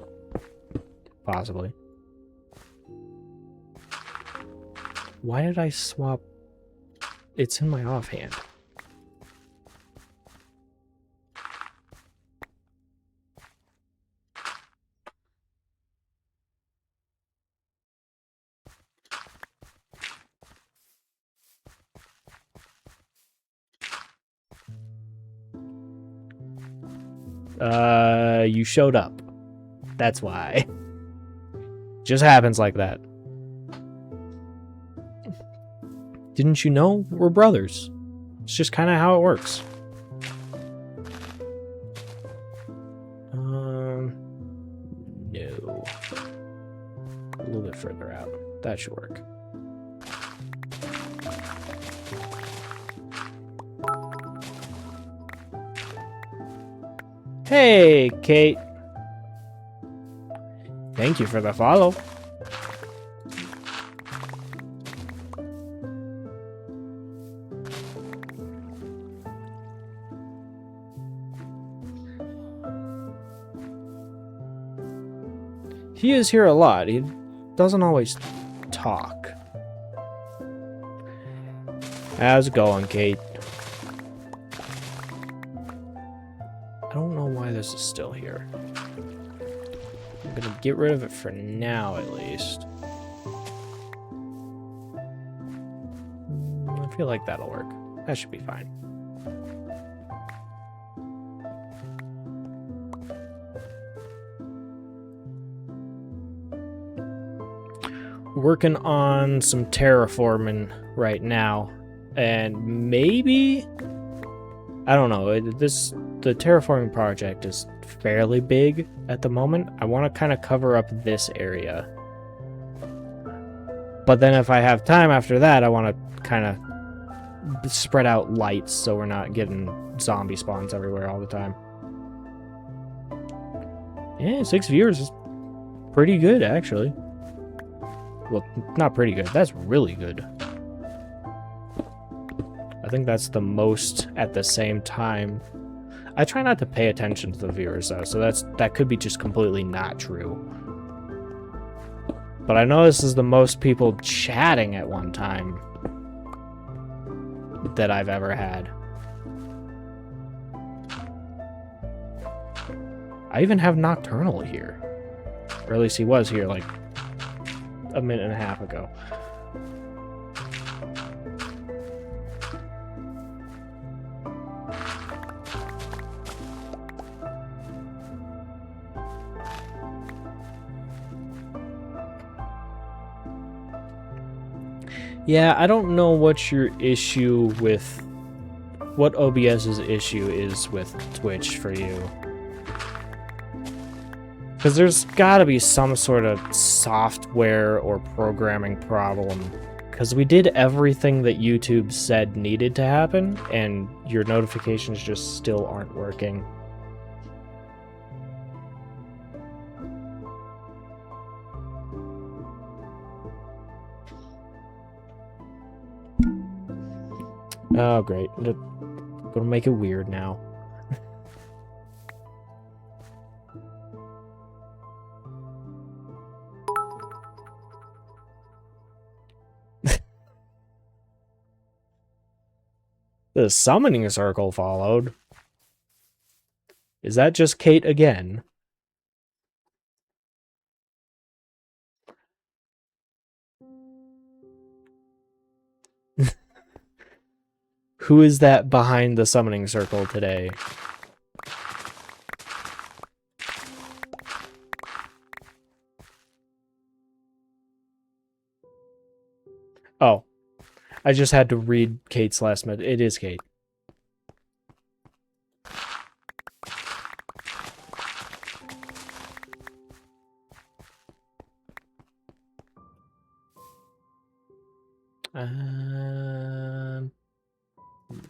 Possibly. Why did I swap? It's in my offhand. You showed up. That's why. Just happens like that. Didn't you know? We're brothers. It's just kind of how it works. No. A little bit further out. That should work. Hey, Kate. Thank you for the follow. He is here a lot. He doesn't always talk. How's it going, Kate? I don't know why this is still here. I'm gonna get rid of it for now, at least. I feel like that'll work. That should be fine. Working on some terraforming right now, and maybe, I don't know, the terraforming project is fairly big at the moment. I want to kind of cover up this area, but then if I have time after that, I want to kind of spread out lights so we're not getting zombie spawns everywhere all the time. Yeah, 6 viewers is pretty good, actually. Well, not pretty good. That's really good. I think that's the most at the same time. I try not to pay attention to the viewers, though, so that could be just completely not true. But I know this is the most people chatting at one time that I've ever had. I even have Nocturnal here. Or at least he was here, like, a minute and a half ago. Yeah, I don't know what your issue with... what OBS's issue is with Twitch for you. Because there's gotta be some sort of software or programming problem. Because we did everything that YouTube said needed to happen, and your notifications just still aren't working. Oh, great. Gonna make it weird now. The summoning circle followed. Is that just Kate again? Who is that behind the summoning circle today? Oh, I just had to read Kate's last message. It is Kate.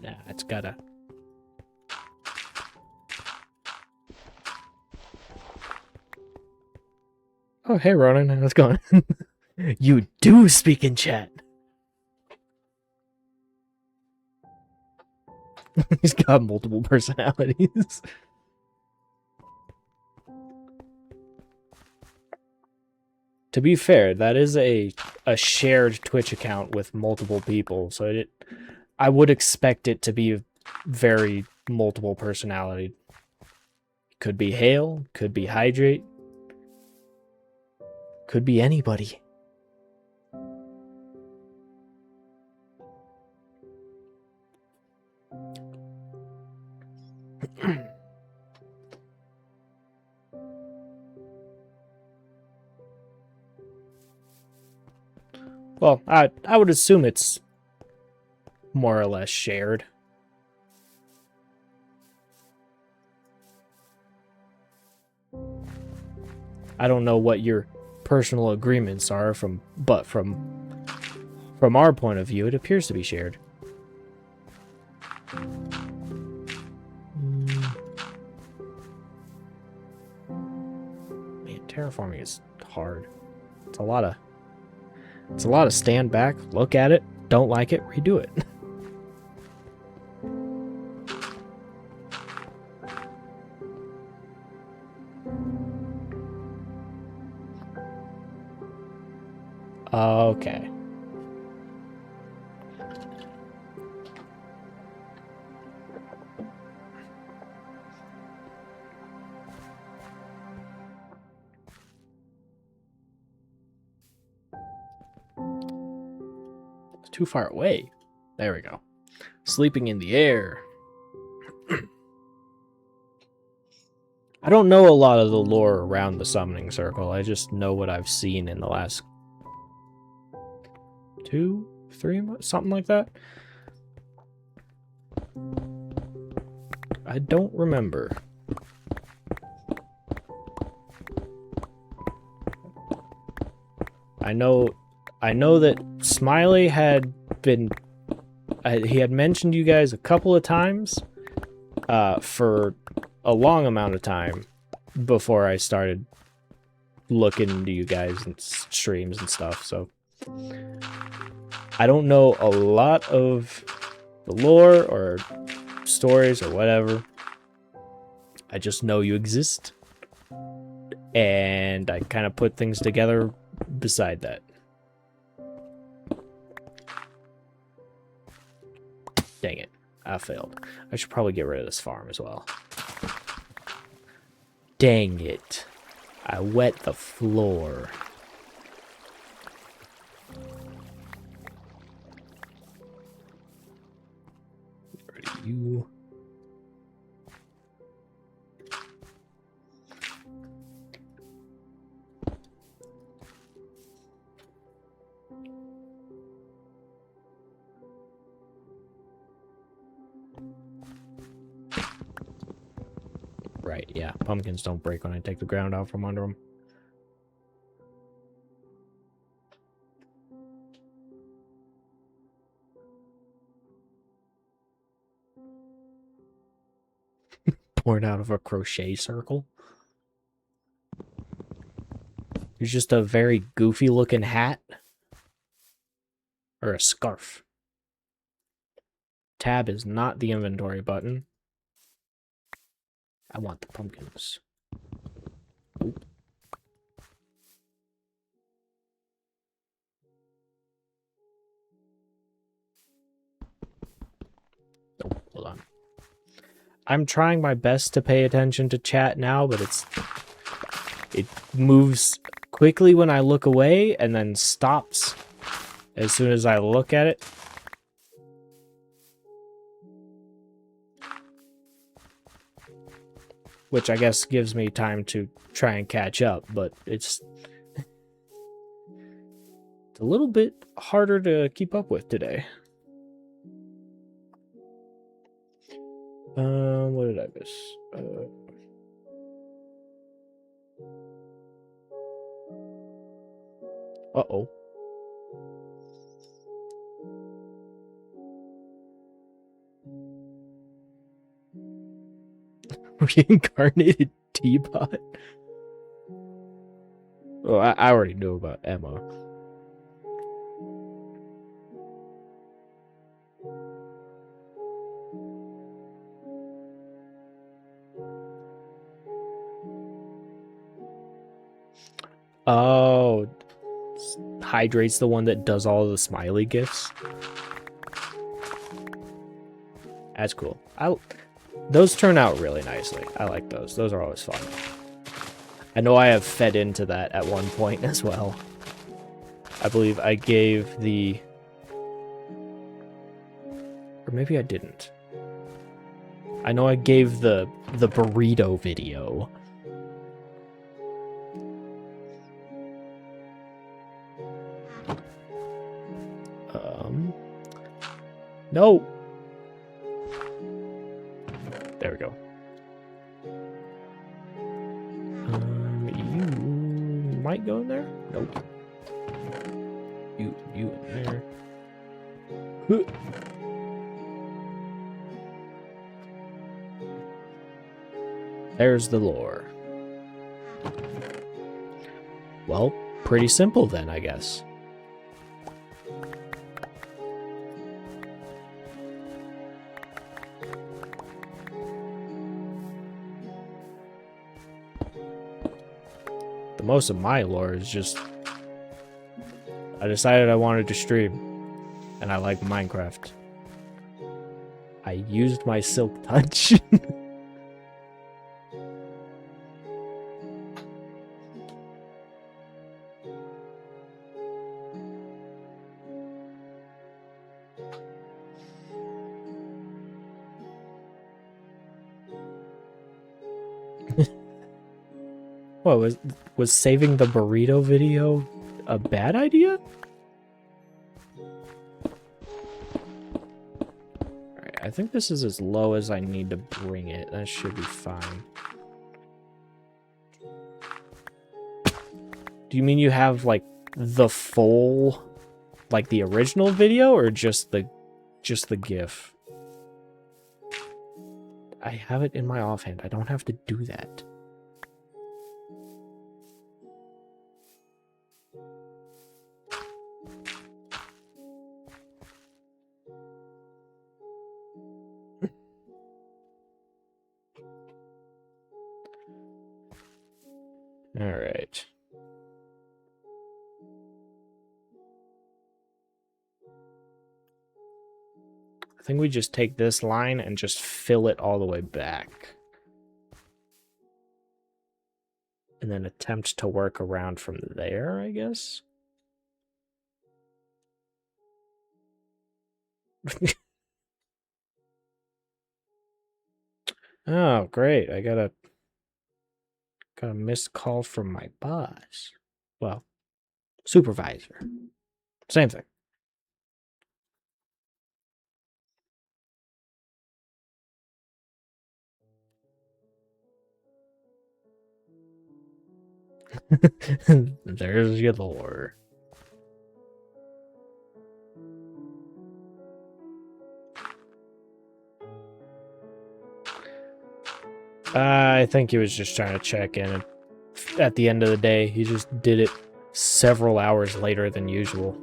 Nah, it's gotta. Oh, hey, Ronan. How's it going? You do speak in chat. He's got multiple personalities. To be fair, that is a shared Twitch account with multiple people, so I would expect it to be very multiple personality. Could be Hail, could be Hydrate, could be anybody. Well, I would assume it's more or less shared. I don't know what your personal agreements are but from our point of view, it appears to be shared. Man, terraforming is hard. It's a lot of stand back, look at it, don't like it, redo it. Okay. It's too far away. There we go. Sleeping in the air. I don't know a lot of the lore around the summoning circle. I just know what I've seen in the last 2, 3 months, something like that. I don't remember. I know that Smiley had been he had mentioned you guys a couple of times for a long amount of time before I started looking into you guys and streams and stuff, so I don't know a lot of the lore or stories or whatever. I just know you exist, and I kind of put things together beside that. Dang it, I failed. I should probably get rid of this farm as well. Dang it, I wet the floor. Get rid of you. Right, yeah. Pumpkins don't break when I take the ground out from under them. Born out of a crochet circle. It's just a very goofy looking hat. Or a scarf. Tab is not the inventory button. I want the pumpkins. Oop. Oh, hold on. I'm trying my best to pay attention to chat now, but it moves quickly when I look away and then stops as soon as I look at it. Which I guess gives me time to try and catch up, but it's a little bit harder to keep up with today. What did I miss? Uh-oh. Reincarnated teapot? Oh, I already knew about Emma. Oh, Hydrate's the one that does all the smiley gifts. That's cool. Those turn out really nicely. I like those. Those are always fun. I know I have fed into that at one point as well. I believe I gave the... Or maybe I didn't. I know I gave the burrito video. No! There we go. You might go in there? Nope. You in there. There's the lore. Well, pretty simple then, I guess. Most of my lore is just I decided I wanted to stream and I like Minecraft. I used my silk touch. What was saving the burrito video a bad idea? Alright, I think this is as low as I need to bring it. That should be fine. Do you mean you have like the full like the original video or just the GIF? I have it in my offhand. I don't have to do that. All right. I think we just take this line and just fill it all the way back. And then attempt to work around from there, I guess. Oh, great. I got a missed call from my boss. Well, supervisor. Same thing. There's your lore. I think he was just trying to check in. And at the end of the day, he just did it several hours later than usual.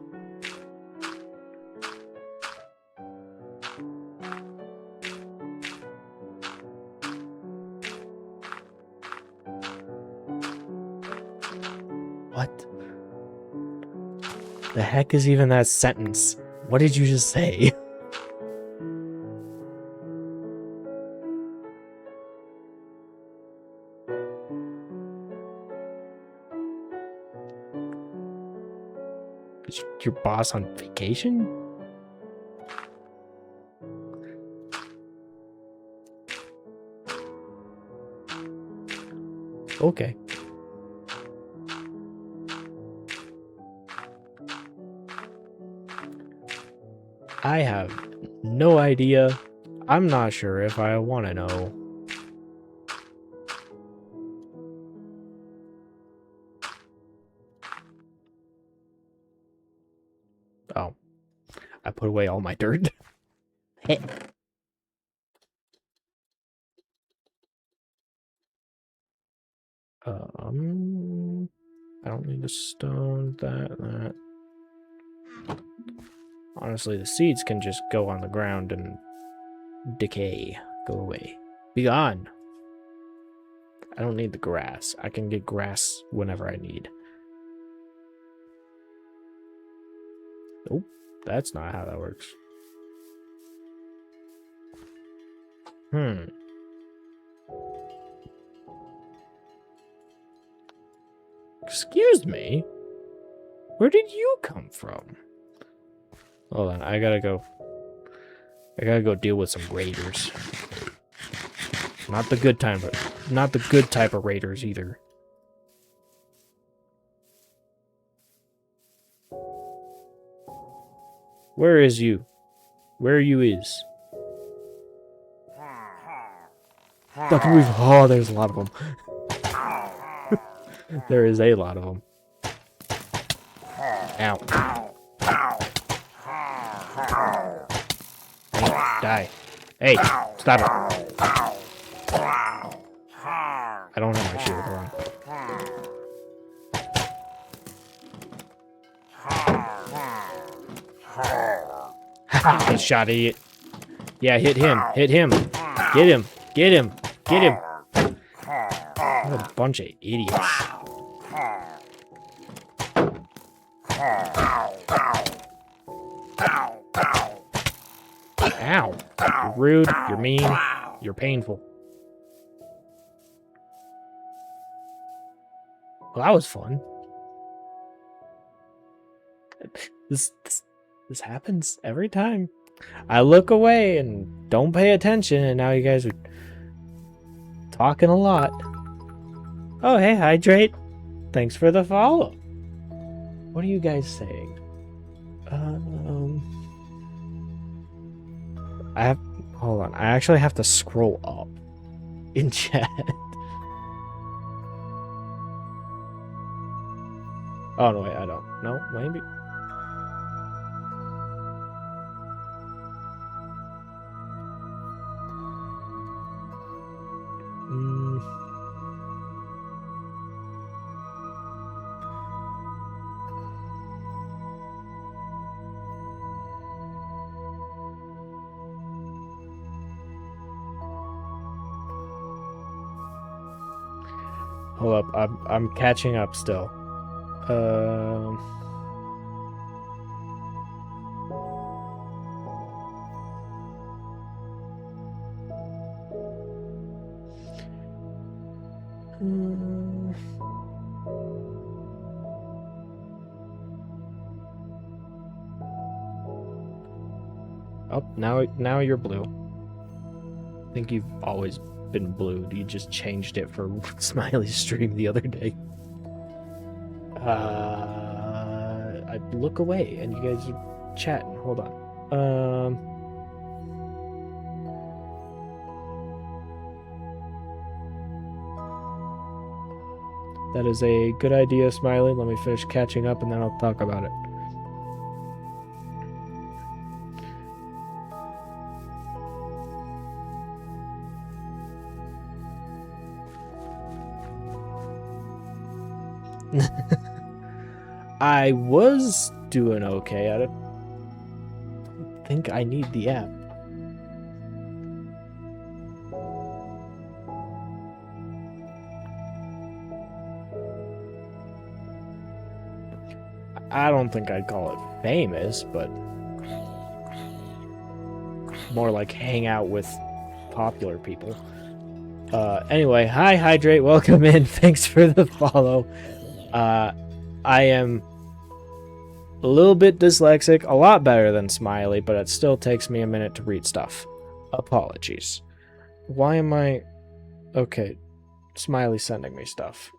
The heck is even that sentence? What did you just say? Is your boss on vacation? Okay. I have no idea. I'm not sure if I want to know. Oh, I put away all my dirt. I don't need the stone, that. Honestly, the seeds can just go on the ground and decay. Go away. Be gone. I don't need the grass. I can get grass whenever I need. Nope, that's not how that works. Excuse me? Where did you come from? Hold on, I gotta go deal with some raiders. Not the good type of raiders either. Where is you? Where you is? Oh, there's a lot of them. There is a lot of them. Ow. Die. Hey, stop it. I don't have my shield, hold on. Good shot, idiot. Yeah, hit him. Hit him. Get him. Get him. Get him. What a bunch of idiots. Ow. You're rude. You're mean. You're painful. Well, that was fun. This happens every time. I look away and don't pay attention, and now you guys are talking a lot. Oh, hey, Hydrate. Thanks for the follow. What are you guys saying? Hold on. I actually have to scroll up in chat. Oh, no, wait, I don't. No, maybe. Hold up, I'm catching up still. Oh, now you're blue. I think you've always been blue. You just changed it for Smiley's stream the other day. I look away and you guys are chatting. Hold on. That is a good idea, Smiley. Let me finish catching up and then I'll talk about it. I was doing okay at it. I think I need the app. I don't think I'd call it famous, but more like hang out with popular people. Anyway, hi Hydrate, welcome in. Thanks for the follow. I am a little bit dyslexic, a lot better than Smiley, but it still takes me a minute to read stuff. Apologies. Why am I... Okay, Smiley sending me stuff.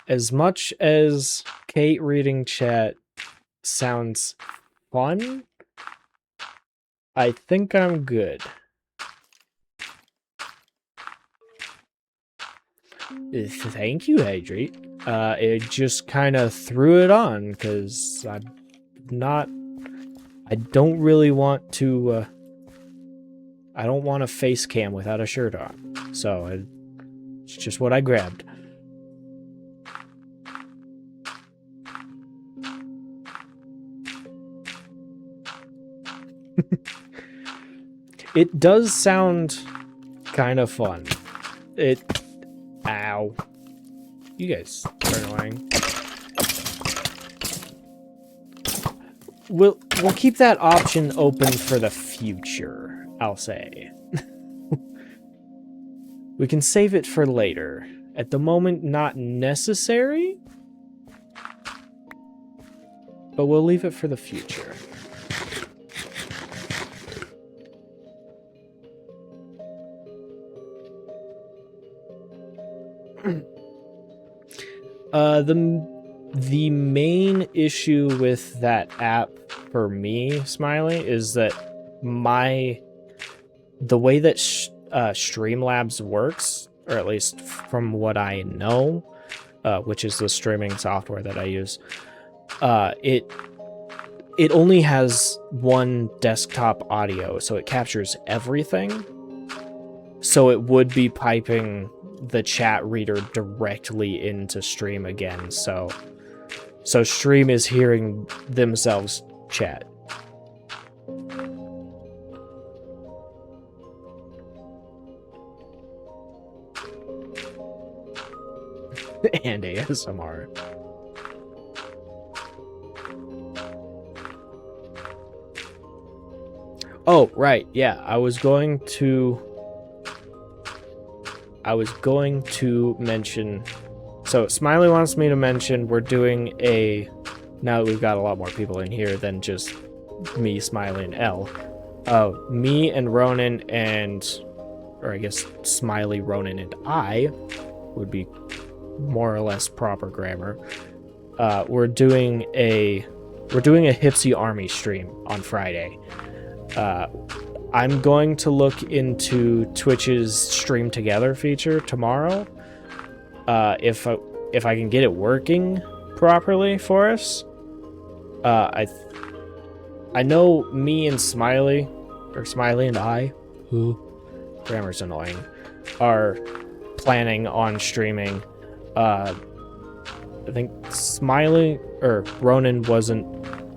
As much as Kate reading chat sounds fun, I think I'm good. Thank you, Hydrate. It just kind of threw it on, because I don't really want to, I don't want a face cam without a shirt on. So, it's just what I grabbed. It does sound kind of fun. Ow. You guys are annoying. We'll keep that option open for the future, I'll say. We can save it for later. At the moment, not necessary. But we'll leave it for the future. The main issue with that app for me, Smiley, is that the way that Streamlabs works, or at least from what I know, which is the streaming software that I use, it only has one desktop audio, so it captures everything. So it would be piping the chat reader directly into Stream again, so Stream is hearing themselves chat. And ASMR. Oh, right, yeah, I was going to mention... So, Smiley wants me to mention we're doing a... Now that we've got a lot more people in here than just me, Smiley, and L. Me and Ronan and... Or I guess Smiley, Ronan, and I would be more or less proper grammar. We're doing a Hipsy Army stream on Friday. I'm going to look into Twitch's stream together feature tomorrow. If I can get it working properly for us. I know me and Smiley, or Smiley and I, who grammar's annoying, are planning on streaming. I think Smiley or Ronan wasn't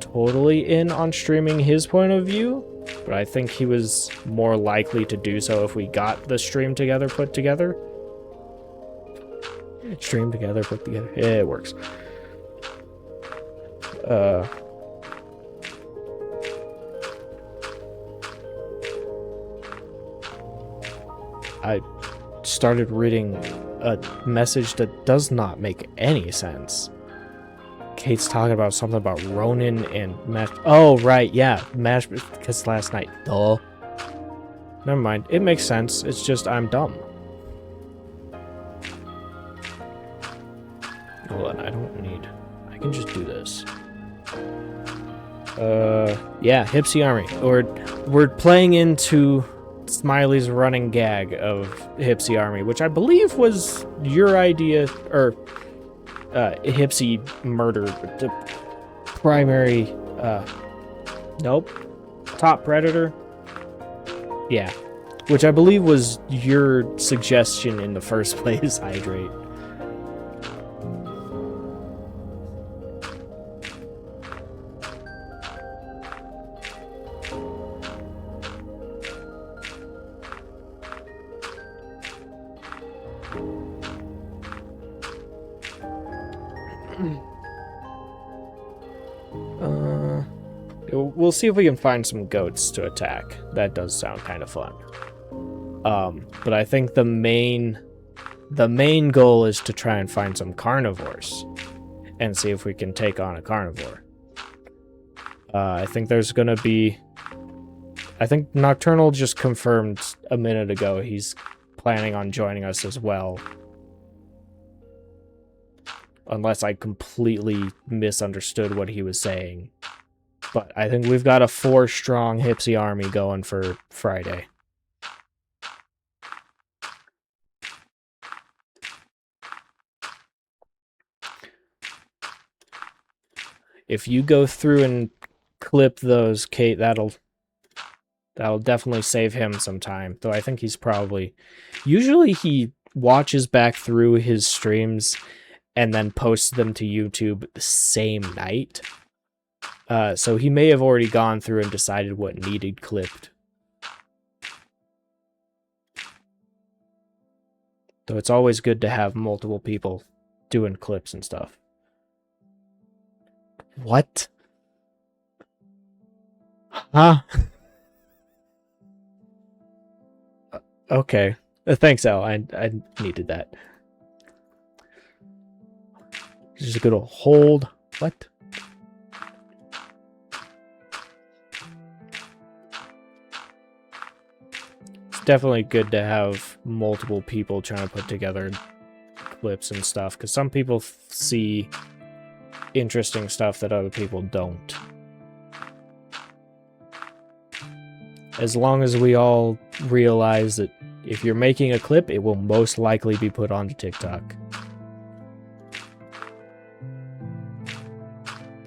totally in on streaming his point of view, but I think he was more likely to do so if we got the stream together put together. Stream together, put together. Yeah, it works. I started reading a message that does not make any sense. Kate's talking about something about Ronan and Mash. Oh, right, yeah. Mash, because last night. Duh. Never mind. It makes sense. It's just I'm dumb. Hold on, I don't need... I can just do this. Yeah, Hipsy Army. We're playing into Smiley's running gag of Hipsy Army, which I believe was your idea, or Hipsy murder, the primary, nope, top predator. Yeah, which I believe was your suggestion in the first place, Hydrate. We'll see if we can find some goats to attack. That does sound kind of fun. But I think the main goal is to try and find some carnivores and see if we can take on a carnivore. I think there's gonna be... I think Nocturnal just confirmed a minute ago he's planning on joining us as well. Unless I completely misunderstood what he was saying. But I think we've got a 4-strong Hipsy army going for Friday. If you go through and clip those, Kate, that'll definitely save him some time. Though I think he's probably... Usually he watches back through his streams and then posts them to YouTube the same night. So he may have already gone through and decided what needed clipped. Though it's always good to have multiple people doing clips and stuff. What? Huh? Okay. Thanks, Al. I needed that. Just gonna hold. What? It's definitely good to have multiple people trying to put together clips and stuff, because some people see interesting stuff that other people don't. As long as we all realize that if you're making a clip, it will most likely be put onto TikTok.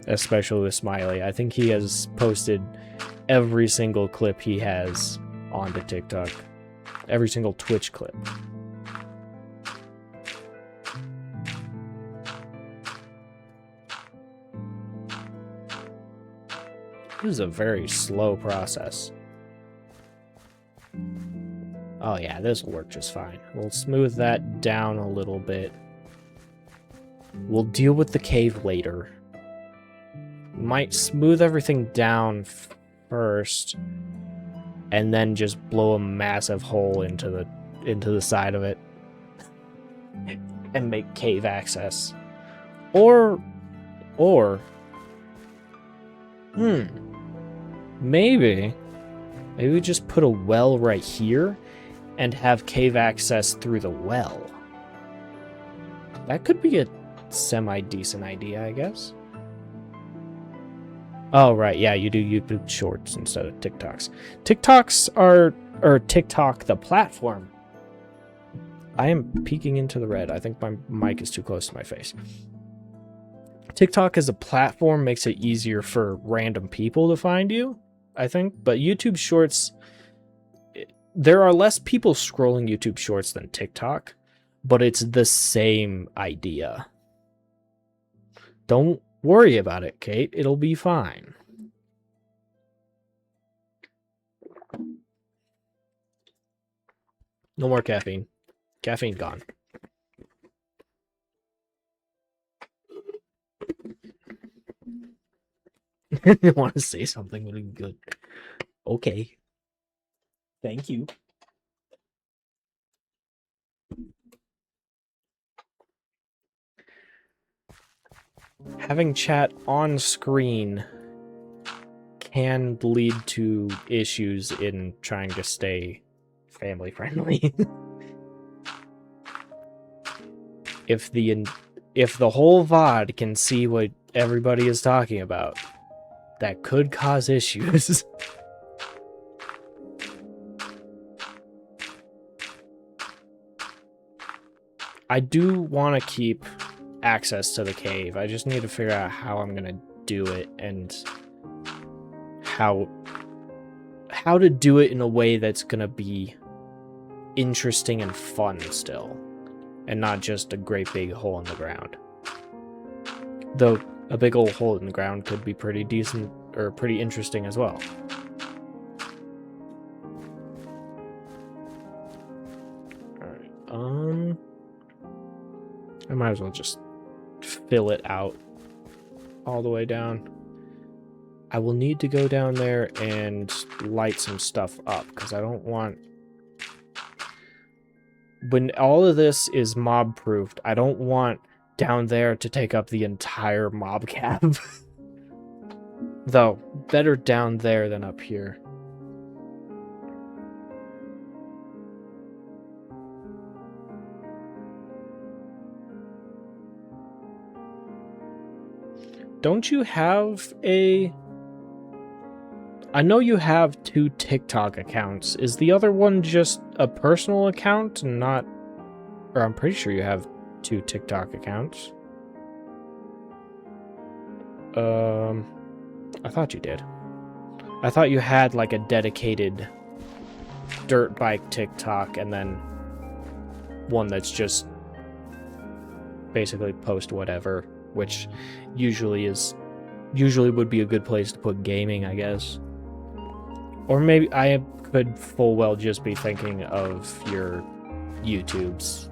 Especially with Smiley. I think he has posted every single clip he has onto TikTok. Every single Twitch clip. This is a very slow process. Oh yeah, this will work just fine. We'll smooth that down a little bit. We'll deal with the cave later. Might smooth everything down first, and then just blow a massive hole into the side of it, and make cave access. Or, maybe we just put a well right here, and have cave access through the well. That could be a semi-decent idea, I guess. Oh, right, yeah, you do YouTube Shorts instead of TikToks. TikTok, the platform. I am peeking into the red. I think my mic is too close to my face. TikTok as a platform makes it easier for random people to find you, I think. But YouTube Shorts... There are less people scrolling YouTube Shorts than TikTok, but it's the same idea. Don't worry about it, Kate. It'll be fine. No more caffeine. Caffeine gone. I want to say something really good. Okay. Thank you. Having chat on screen can lead to issues in trying to stay family friendly. If the whole VOD can see what everybody is talking about, that could cause issues. I do want to keep access to the cave. I just need to figure out how I'm gonna do it and how to do it in a way that's gonna be interesting and fun still, and not just a great big hole in the ground. Though a big old hole in the ground could be pretty decent or pretty interesting as well. Alright, I might as well just fill it out all the way down. I will need to go down there and light some stuff up, because I don't want... When all of this is mob-proofed, I don't want down there to take up the entire mob cap. Though, better down there than up here. Don't you have a... I know you have 2 TikTok accounts. Is the other one just a personal account and not... Or I'm pretty sure you have 2 TikTok accounts. I thought you did. I thought you had like a dedicated dirt bike TikTok and then one that's just basically post whatever, which usually would be a good place to put gaming, I guess. Or maybe I could full well just be thinking of your YouTubes,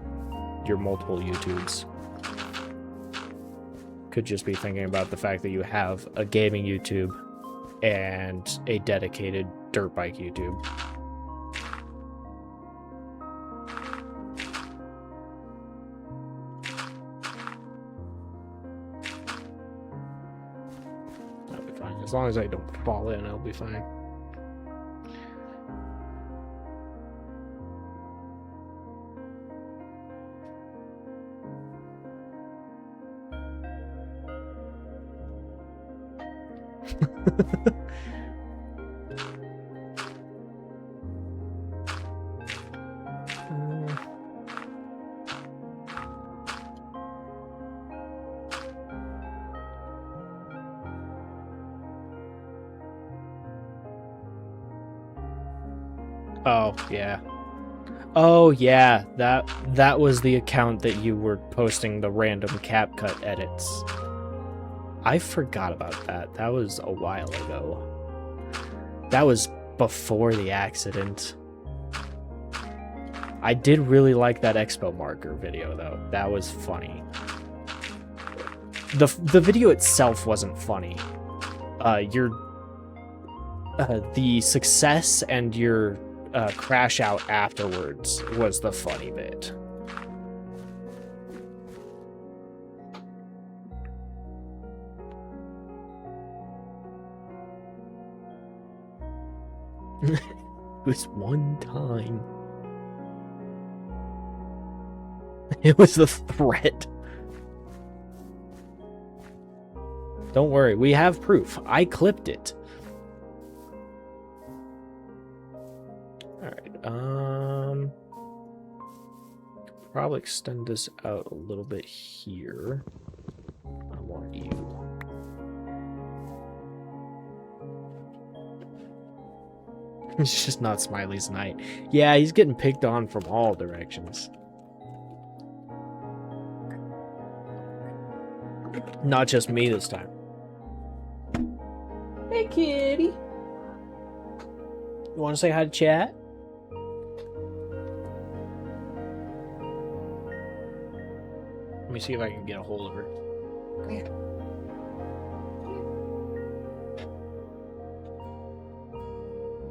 your multiple YouTubes. Could just be thinking about the fact that you have a gaming YouTube and a dedicated dirt bike YouTube. That'll be fine. As long as I don't fall in, I'll be fine. Oh, yeah. Oh, yeah. That was the account that you were posting the random CapCut edits. I forgot about that. That was a while ago. That was before the accident. I did really like that Expo marker video, though. That was funny. The video itself wasn't funny. The success and your crash out afterwards was the funny bit. It was one time. It was a threat. Don't worry, we have proof. I clipped it. Alright, probably extend this out a little bit here. I want you. It's just not Smiley's night. Yeah, he's getting picked on from all directions. Not just me this time. Hey, kitty. You want to say hi to chat? Let me see if I can get a hold of her. Come here.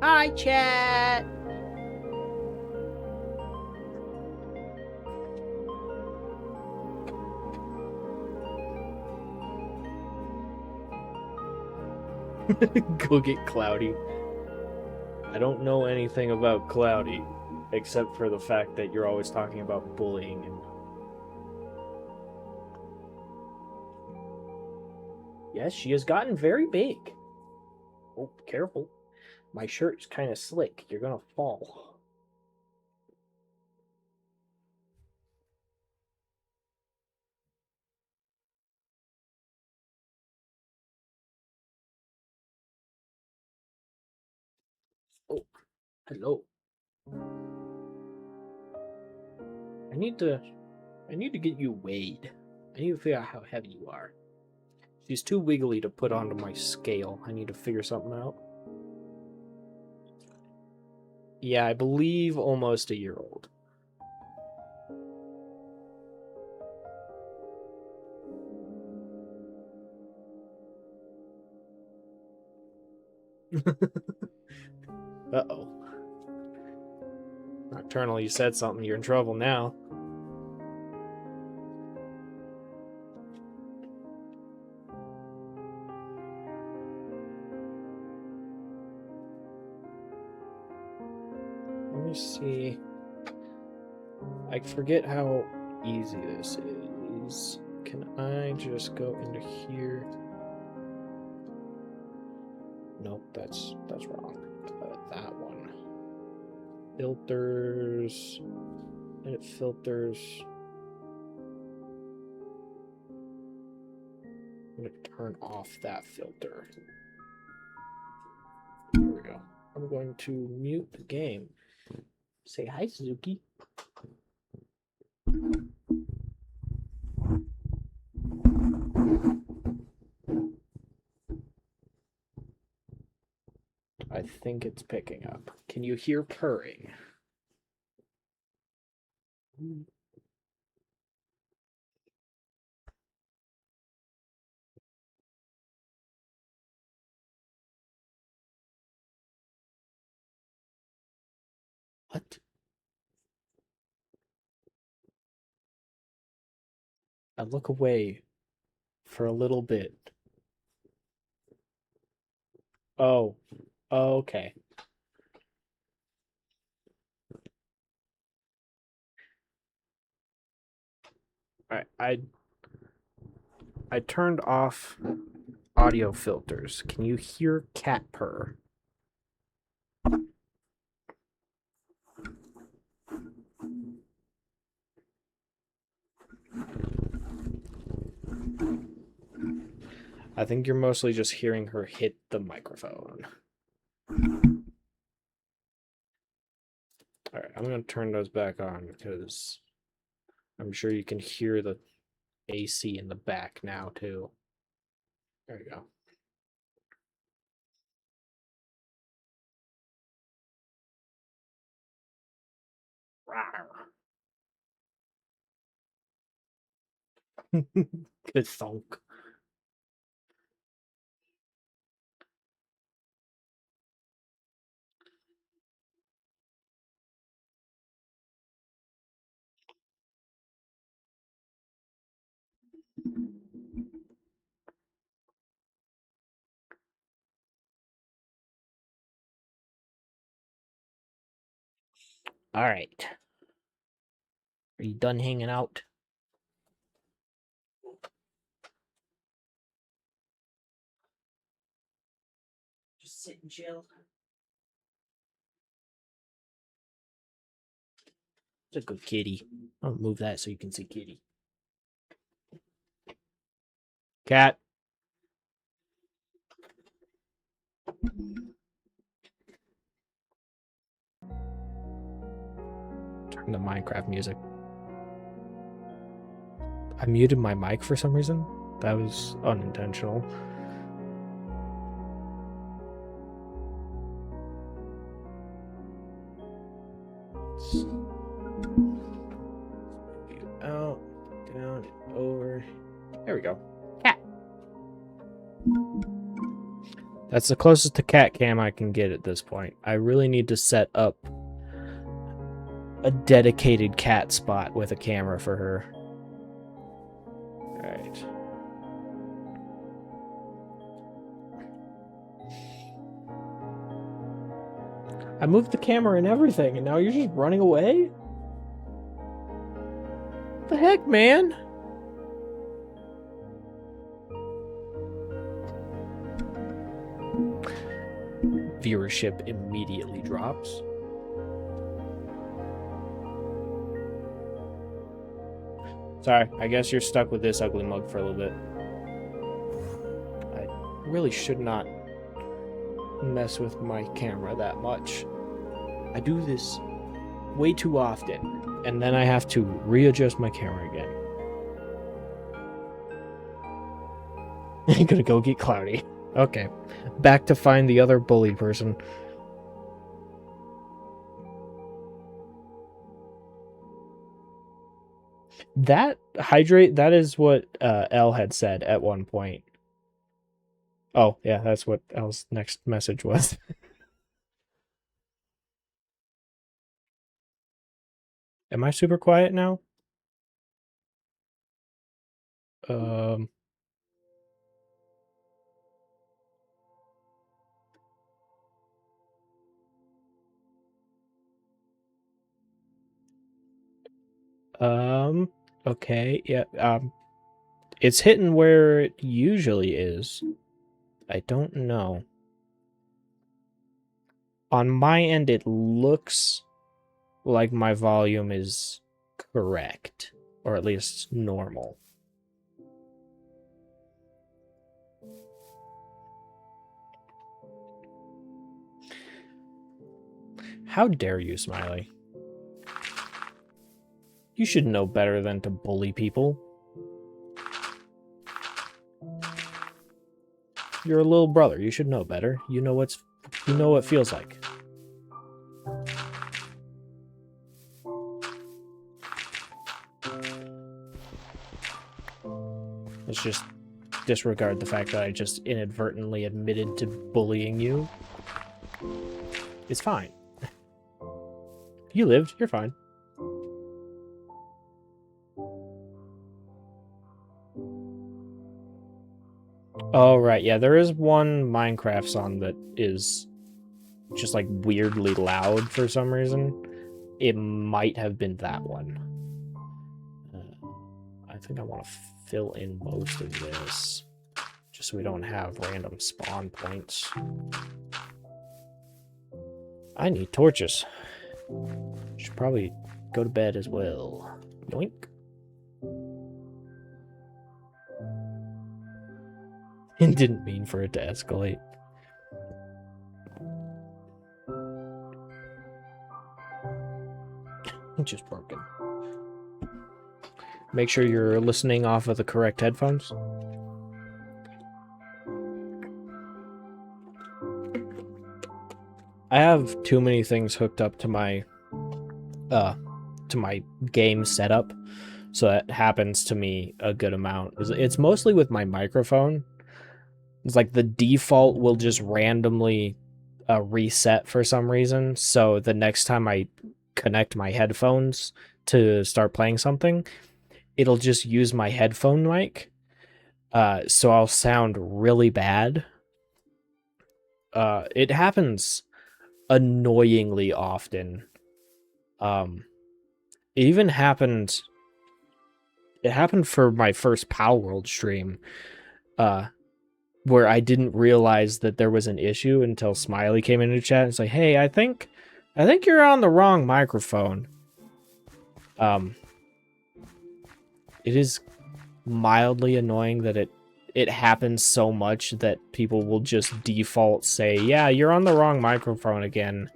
Hi, chat. Go get Cloudy. I don't know anything about Cloudy, except for the fact that you're always talking about bullying and... Yes, she has gotten very big. Oh, careful. My shirt's kind of slick. You're gonna fall. Oh, hello. I need to get you weighed. I need to figure out how heavy you are. She's too wiggly to put onto my scale. I need to figure something out. Yeah, I believe almost a year old. Uh-oh. Nocturnal, you said something. You're in trouble now. Let me see. I forget how easy this is. Can I just go into here? Nope, that's wrong. That one. Filters. Edit filters. I'm going to turn off that filter. There we go. I'm going to mute the game. Say hi, Suzuki. I think it's picking up. Can you hear purring? What? I look away for a little bit. Oh. Oh, okay. I turned off audio filters. Can you hear cat purr? I think you're mostly just hearing her hit the microphone. All right, I'm going to turn those back on because I'm sure you can hear the AC in the back now, too. There you go. Good thunk. All right. Are you done hanging out? Just sit and chill. It's a good kitty. I'll move that so you can see kitty. Cat. Turn the Minecraft music. I muted my mic for some reason. That was unintentional. Out, down, and over. There we go. Cat. That's the closest to cat cam I can get at this point. I really need to set up a dedicated cat spot with a camera for her. Alright. I moved the camera and everything, and now you're just running away? What the heck, man? Viewership immediately drops. Sorry, I guess you're stuck with this ugly mug for a little bit. I really should not mess with my camera that much. I do this way too often, and then I have to readjust my camera again. I'm gonna go get Cloudy. Okay, back to find the other bully person. That hydrate, that is what Elle had said at one point. Oh, yeah, that's what Elle's next message was. Am I super quiet now? Um, um, okay, yeah, it's hitting where it usually is. I don't know. On my end, it looks like my volume is correct, or at least normal. How dare you, Smiley? You should know better than to bully people. You're a little brother. You should know better. You know what it feels like. Let's just disregard the fact that I just inadvertently admitted to bullying you. It's fine. You lived. You're fine. Oh, right. Yeah, there is one Minecraft song that is just like weirdly loud for some reason. It might have been that one. I think I want to fill in most of this just so we don't have random spawn points. I need torches. Should probably go to bed as well. Yoink. It didn't mean for it to escalate. It's just broken. Make sure you're listening off of the correct headphones. I have too many things hooked up to my game setup, so that happens to me a good amount. It's mostly with my microphone. It's like the default will just randomly reset for some reason, so the next time I connect my headphones to start playing something, it'll just use my headphone mic, so I'll sound really bad. It happens annoyingly often. Um, it even happened. It happened for my first Power World stream, uh, where I didn't realize that there was an issue until Smiley came into chat and said, like, "Hey, I think you're on the wrong microphone." Um, it is mildly annoying that it happens so much that people will just default say, "Yeah, you're on the wrong microphone again,"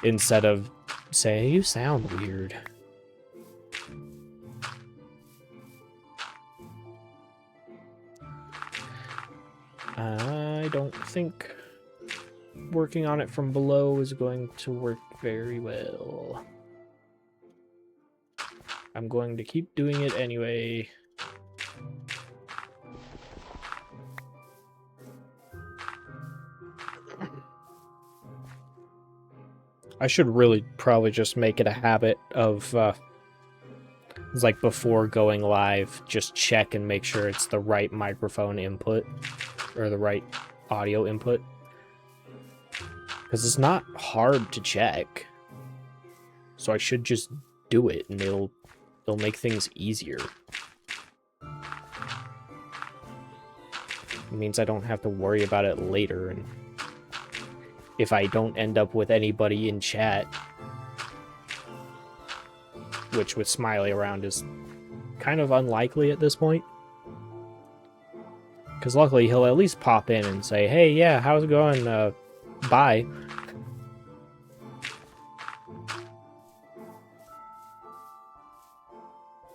instead of say, "You sound weird." I don't think working on it from below is going to work very well. I'm going to keep doing it anyway. I should really probably just make it a habit of, it's like before going live, just check and make sure it's the right microphone input or the right audio input. Because it's not hard to check. So I should just do it and it'll make things easier. It means I don't have to worry about it later, and if I don't end up with anybody in chat, which with Smiley around is kind of unlikely at this point. Because luckily he'll at least pop in and say, "Hey, yeah, how's it going? Bye."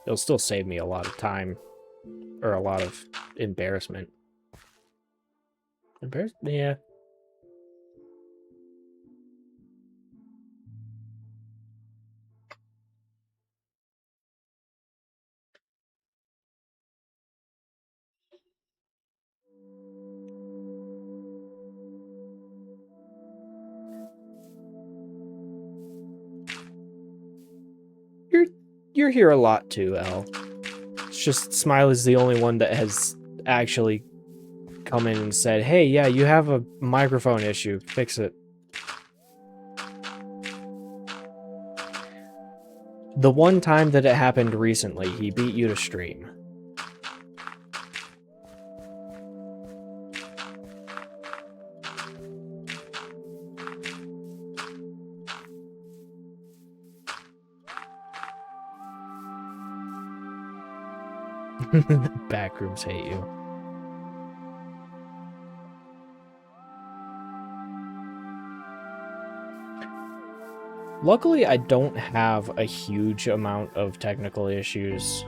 It'll still save me a lot of time, or a lot of embarrassment. Yeah. you're here a lot too, Elle. It's just Smile is the only one that has actually come in and said, hey, yeah, you have a microphone issue. Fix it. The one time that it happened recently, he beat you to stream. The backrooms hate you. Luckily, I don't have a huge amount of technical issues.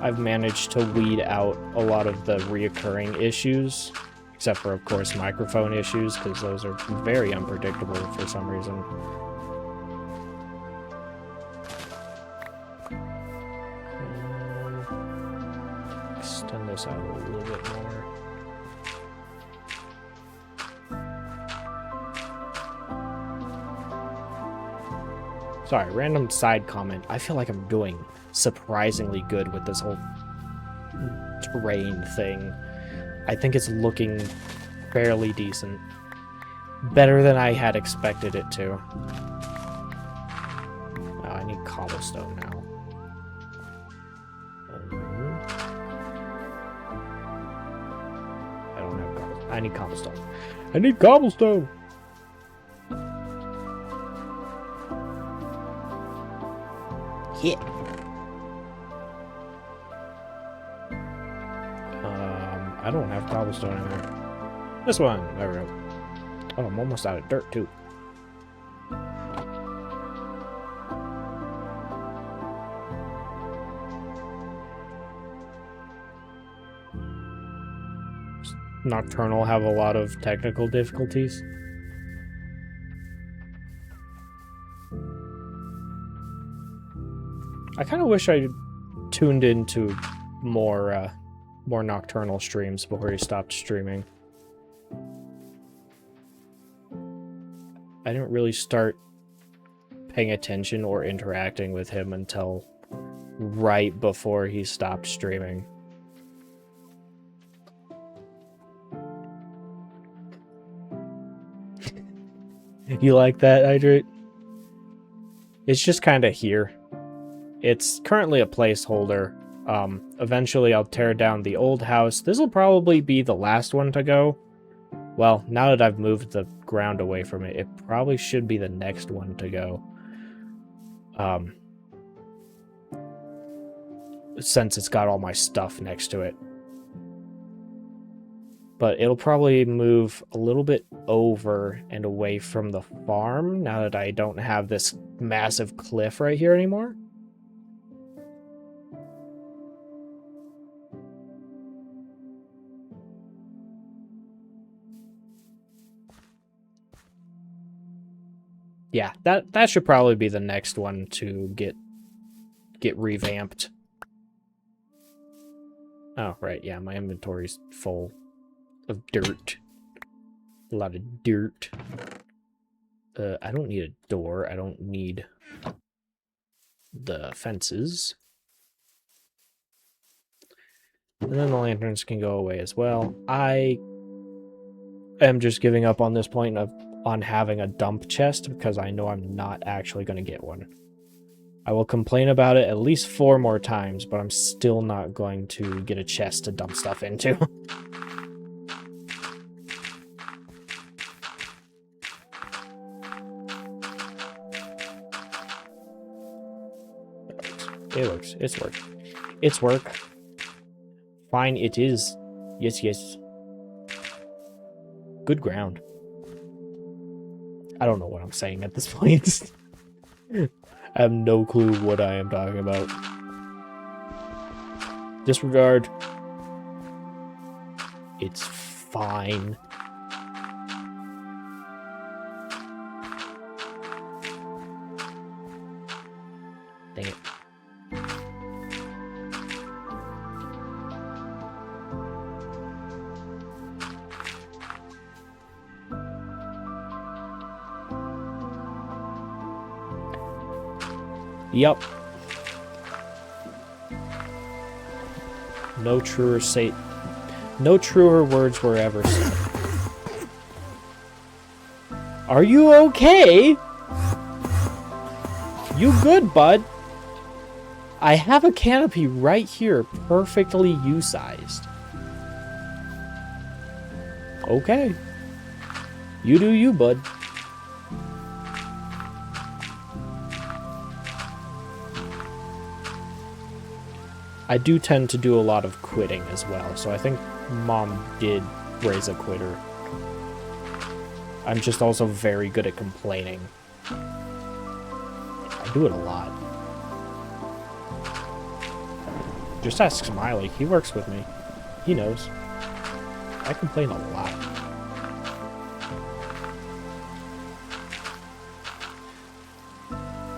I've managed to weed out a lot of the reoccurring issues, except for, of course, microphone issues, because those are very unpredictable for some reason. Extend this out a little bit more. Sorry, random side comment. I feel like I'm doing surprisingly good with this whole terrain thing. I think it's looking fairly decent. Better than I had expected it to. Oh, I need cobblestone now. I don't have cobblestone. I need cobblestone. I need cobblestone! Yeah. I don't have cobblestone in there. This one. There we go. Oh, I'm almost out of dirt, too. Nocturnal have a lot of technical difficulties. I kind of wish I tuned into more Nocturnal streams before he stopped streaming. I didn't really start paying attention or interacting with him until right before he stopped streaming. You like that, Hydrate? It's just kind of here. It's currently a placeholder. Eventually I'll tear down the old house. This will probably be the last one to go. Well, now that I've moved the ground away from it, it probably should be the next one to go. Since it's got all my stuff next to it. But it'll probably move a little bit over and away from the farm now that I don't have this massive cliff right here anymore. Yeah, that should probably be the next one to get revamped. Oh, right, yeah, my inventory's full of dirt. A lot of dirt. I don't need a door. I don't need the fences. And then the lanterns can go away as well. I am just giving up on this point on having a dump chest because I know I'm not actually going to get one. I will complain about it at least 4 more times, but I'm still not going to get a chest to dump stuff into. It works. It's work. It's work. Fine, it is. Yes, yes. Good ground. I don't know what I'm saying at this point. I have no clue what I am talking about. Disregard. It's fine. Dang it. Yup. No truer words were ever said. Are you okay? You good, bud? I have a canopy right here, perfectly U-sized. Okay. You do you, bud. I do tend to do a lot of quitting as well, so I think Mom did raise a quitter. I'm just also very good at complaining. I do it a lot. Just ask Smiley. He works with me. He knows. I complain a lot.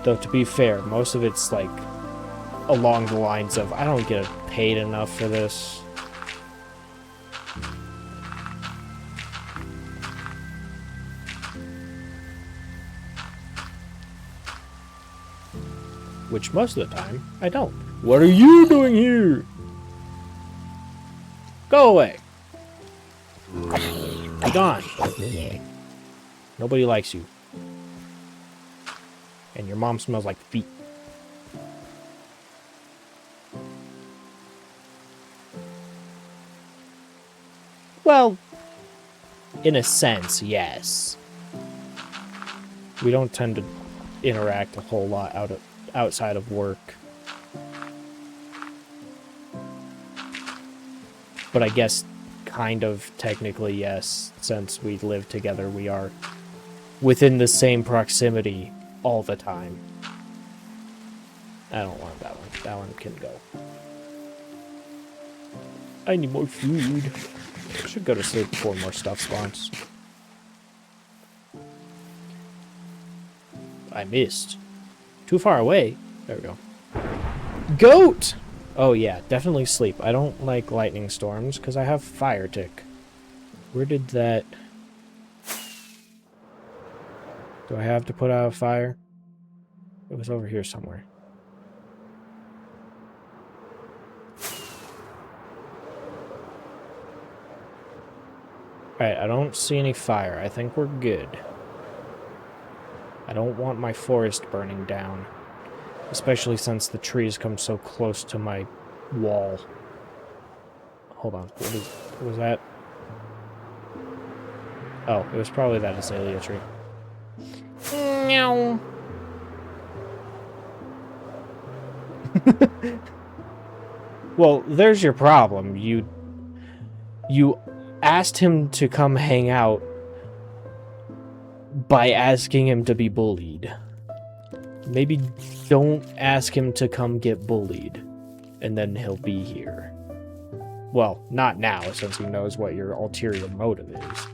Though, to be fair, most of it's like along the lines of, I don't get paid enough for this. Which most of the time, I don't. What are you doing here? Go away. Be gone. Nobody likes you. And your mom smells like feet. Well, in a sense, yes. We don't tend to interact a whole lot outside of work. But I guess kind of technically yes, since we live together, we are within the same proximity all the time. I don't want that one. That one can go. I need more food. I should go to sleep before more stuff spawns. I missed. Too far away. There we go. Goat! Oh yeah, definitely sleep. I don't like lightning storms because I have fire tick. Where did that... Do I have to put out a fire? It was over here somewhere. Alright, I don't see any fire. I think we're good. I don't want my forest burning down. Especially since the trees come so close to my wall. Hold on. What was that? Oh, it was probably that azalea tree. Meow. Well, there's your problem. You asked him to come hang out by asking him to be bullied. Maybe don't ask him to come get bullied, and then he'll be here. Well, not now, since he knows what your ulterior motive is.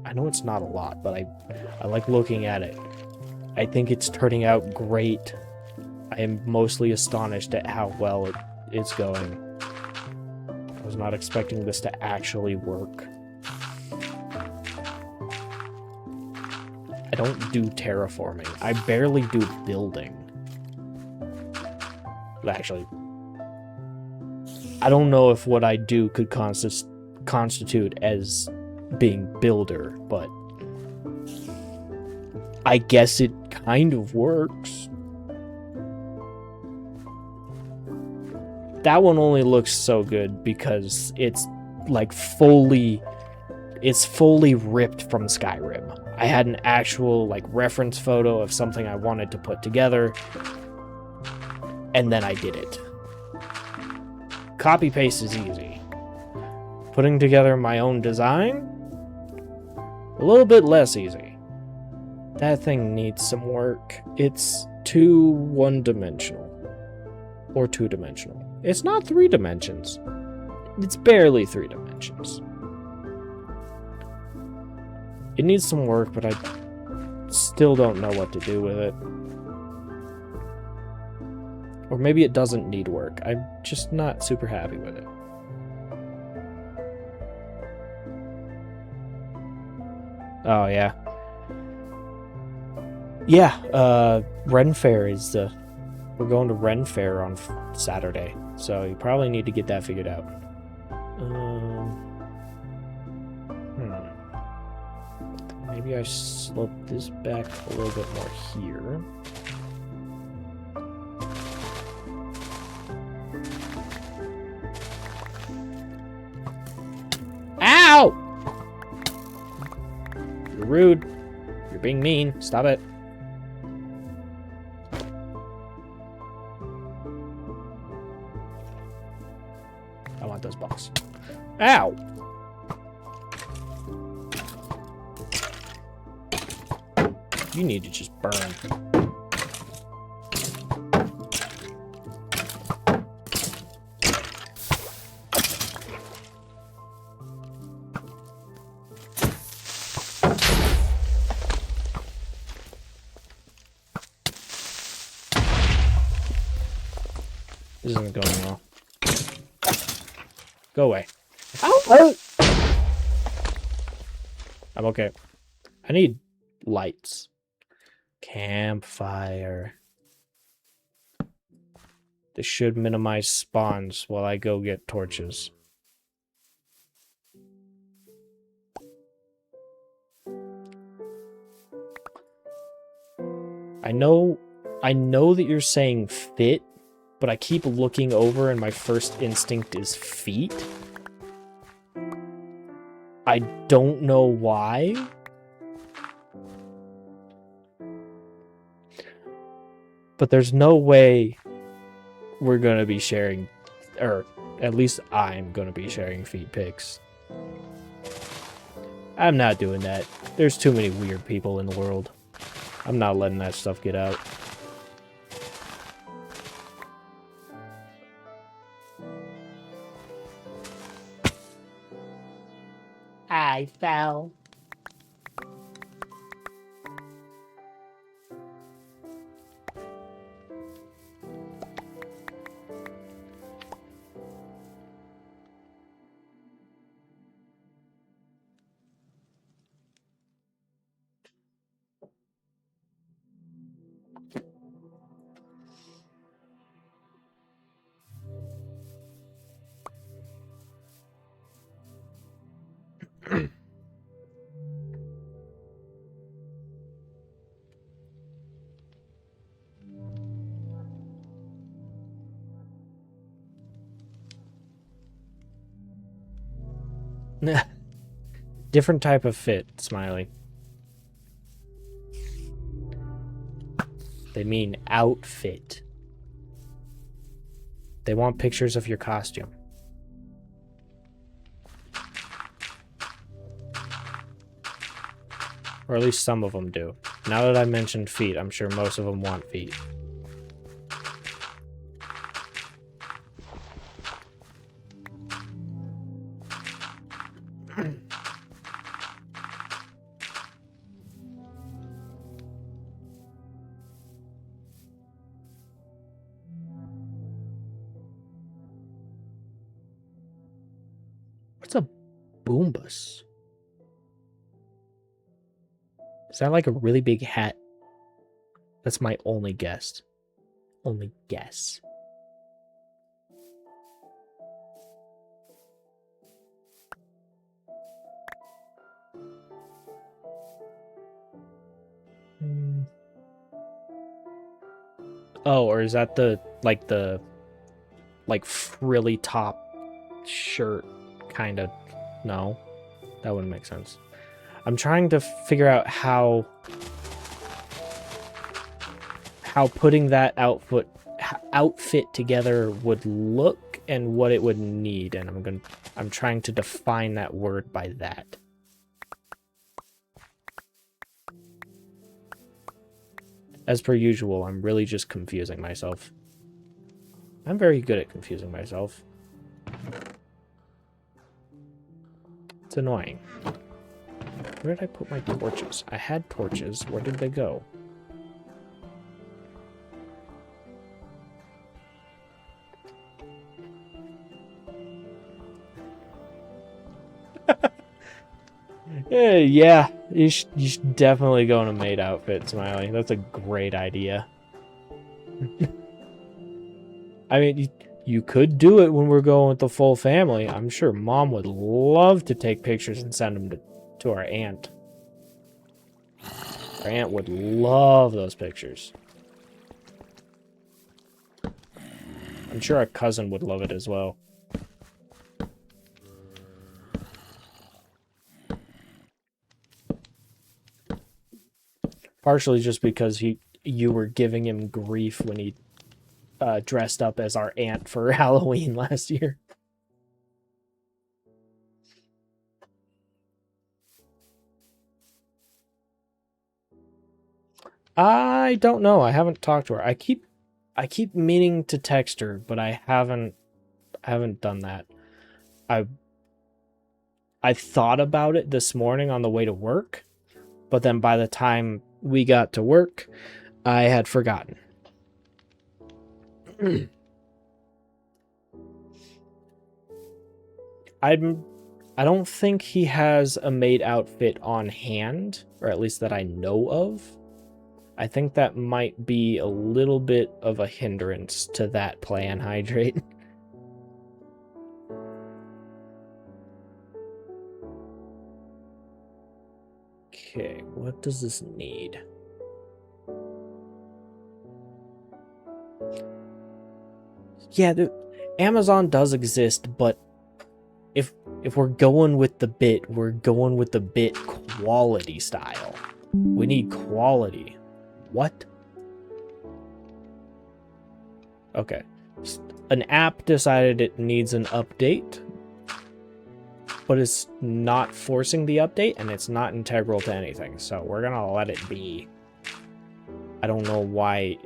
I know it's not a lot, but I like looking at it. I think it's turning out great. I am mostly astonished at how well it's going. I was not expecting this to actually work. I don't do terraforming. I barely do building. Actually, I don't know if what I do could constitute as being builder, but I guess it kind of works. That one only looks so good because it's like fully ripped from Skyrim. I had an actual like reference photo of something I wanted to put together, and then I did it. Copy paste is easy. Putting together my own design, a little bit less easy. That thing needs some work. It's too one-dimensional. Or two-dimensional. It's not 3 dimensions. It's barely 3 dimensions. It needs some work, but I still don't know what to do with it. Or maybe it doesn't need work. I'm just not super happy with it. Oh, yeah. Yeah, Ren Fair is we're going to Ren Fair on Saturday, so you probably need to get that figured out. Maybe I slope this back a little bit more here. Ow! You're rude. You're being mean. Stop it. I want those balls. Ow! You need to just burn. This isn't going well. Go away. Ow! I'm okay. I need lights. Campfire. This should minimize spawns while I go get torches. I know that you're saying fit, but I keep looking over and my first instinct is feet. I don't know why. But there's no way we're gonna be sharing, or at least I'm gonna be sharing feet pics. I'm not doing that. There's too many weird people in the world. I'm not letting that stuff get out. I fell. Different type of fit, Smiley. They mean outfit. They want pictures of your costume. Or at least some of them do. Now that I mentioned feet, I'm sure most of them want feet. What's a boombus? Is that like a really big hat? That's my only guess. Only guess. Oh, or is that the frilly top shirt kind of? No, that wouldn't make sense. I'm trying to figure out how putting that outfit together would look and what it would need, and I'm trying to define that word by that. As per usual, I'm really just confusing myself. I'm very good at confusing myself. It's annoying. Where did I put my torches? I had torches. Where did they go? Yeah, you should definitely go in a maid outfit, Smiley. That's a great idea. I mean, you could do it when we're going with the full family. I'm sure Mom would love to take pictures and send them to our aunt. Our aunt would love those pictures. I'm sure our cousin would love it as well. Partially just because you were giving him grief when he dressed up as our aunt for Halloween last year. I don't know. I haven't talked to her. I keep meaning to text her, but I haven't done that. I thought about it this morning on the way to work, but then by the time we got to work, I had forgotten. I don't think he has a maid outfit on hand, or at least that I know of. I think that might be a little bit of a hindrance to that plan, Hydrate. Okay, what does this need? Yeah, Amazon does exist, but if we're going with the bit, we're going with the bit quality style. We need quality. What? Okay. An app decided it needs an update, but it's not forcing the update, and it's not integral to anything, so we're gonna let it be. I don't know why.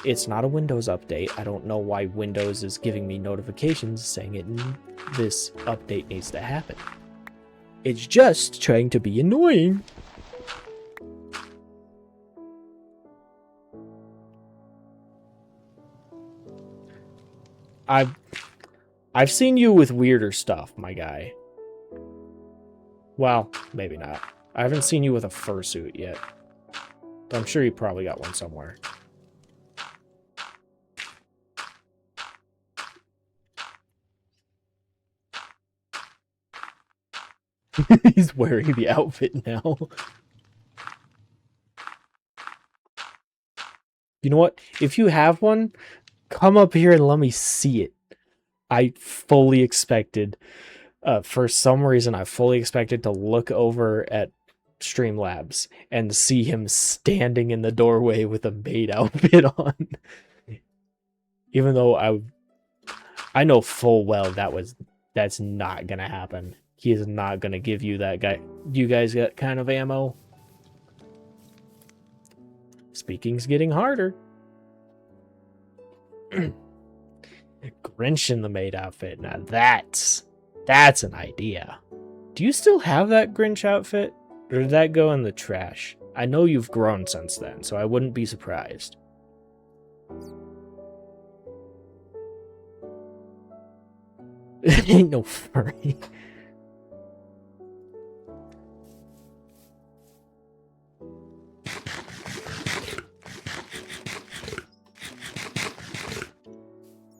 It's not a Windows update. I don't know why Windows is giving me notifications saying this update needs to happen. It's just trying to be annoying. I've seen you with weirder stuff, my guy. Well, maybe not. I haven't seen you with a fursuit yet. But I'm sure you probably got one somewhere. He's wearing the outfit now. You know what? If you have one, come up here and let me see it. I fully expected, for some reason, I fully expected to look over at Streamlabs and see him standing in the doorway with a maid outfit on. Even though I know full well that's not gonna happen. He is not gonna give you that guy. You guys got kind of ammo. Speaking's getting harder. Grinch in the maid outfit. Now that's an idea. Do you still have that Grinch outfit? Or did that go in the trash? I know you've grown since then, so I wouldn't be surprised. Ain't no furry.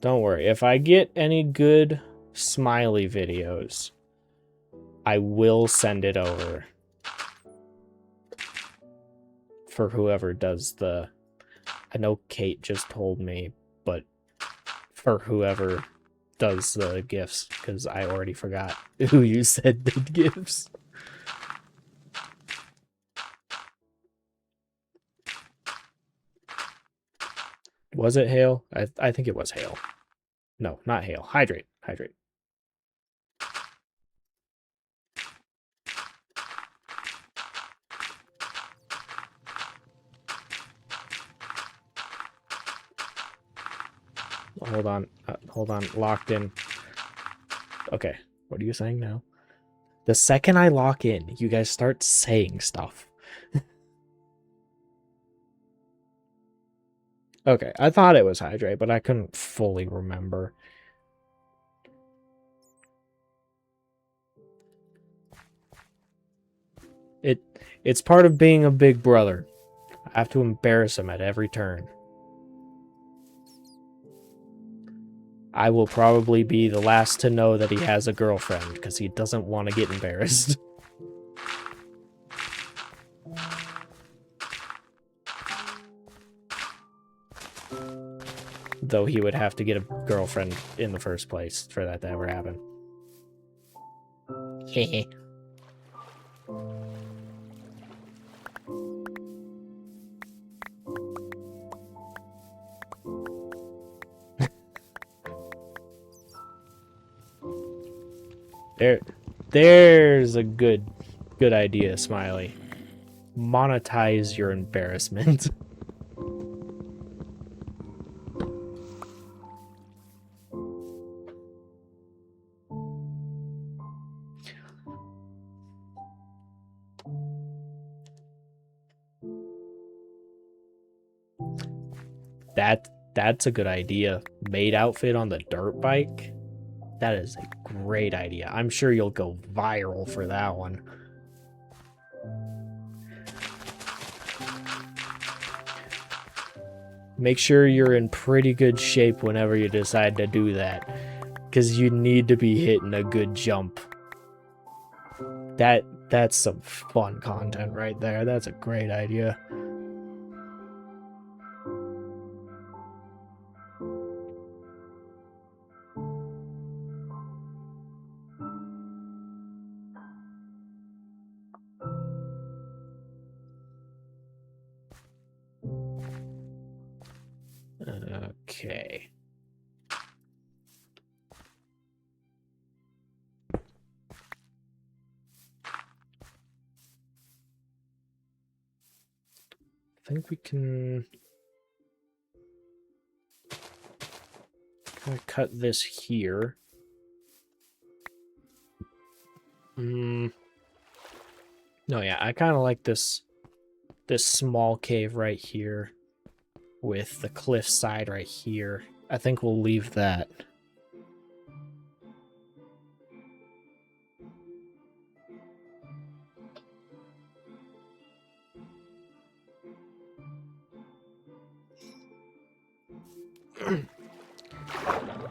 Don't worry. If I get any good Smiley videos, I will send it over. For whoever does the... I know Kate just told me, but for whoever does the gifts, because I already forgot who you said did gifts. Was it Hale? I think it was Hale. No, not Hale. Hydrate. Hydrate. Hold on. Hold on. Locked in. Okay. What are you saying now? The second I lock in, you guys start saying stuff. Okay, I thought it was hydrate, but I couldn't fully remember. It's part of being a big brother. I have to embarrass him at every turn. I will probably be the last to know that he has a girlfriend, because he doesn't want to get embarrassed. Though he would have to get a girlfriend in the first place for that to ever happen. Hehe. There's a good idea, Smiley. Monetize your embarrassment. That's a good idea. Maid outfit on the dirt bike. That is a great idea. I'm sure you'll go viral for that one. Make sure you're in pretty good shape whenever you decide to do that, because you need to be hitting a good jump. That's some fun content right there. That's a great idea. Okay. I think we can kind of cut this here. No, yeah, I kind of like this small cave right here with the cliff side right here. I think we'll leave that.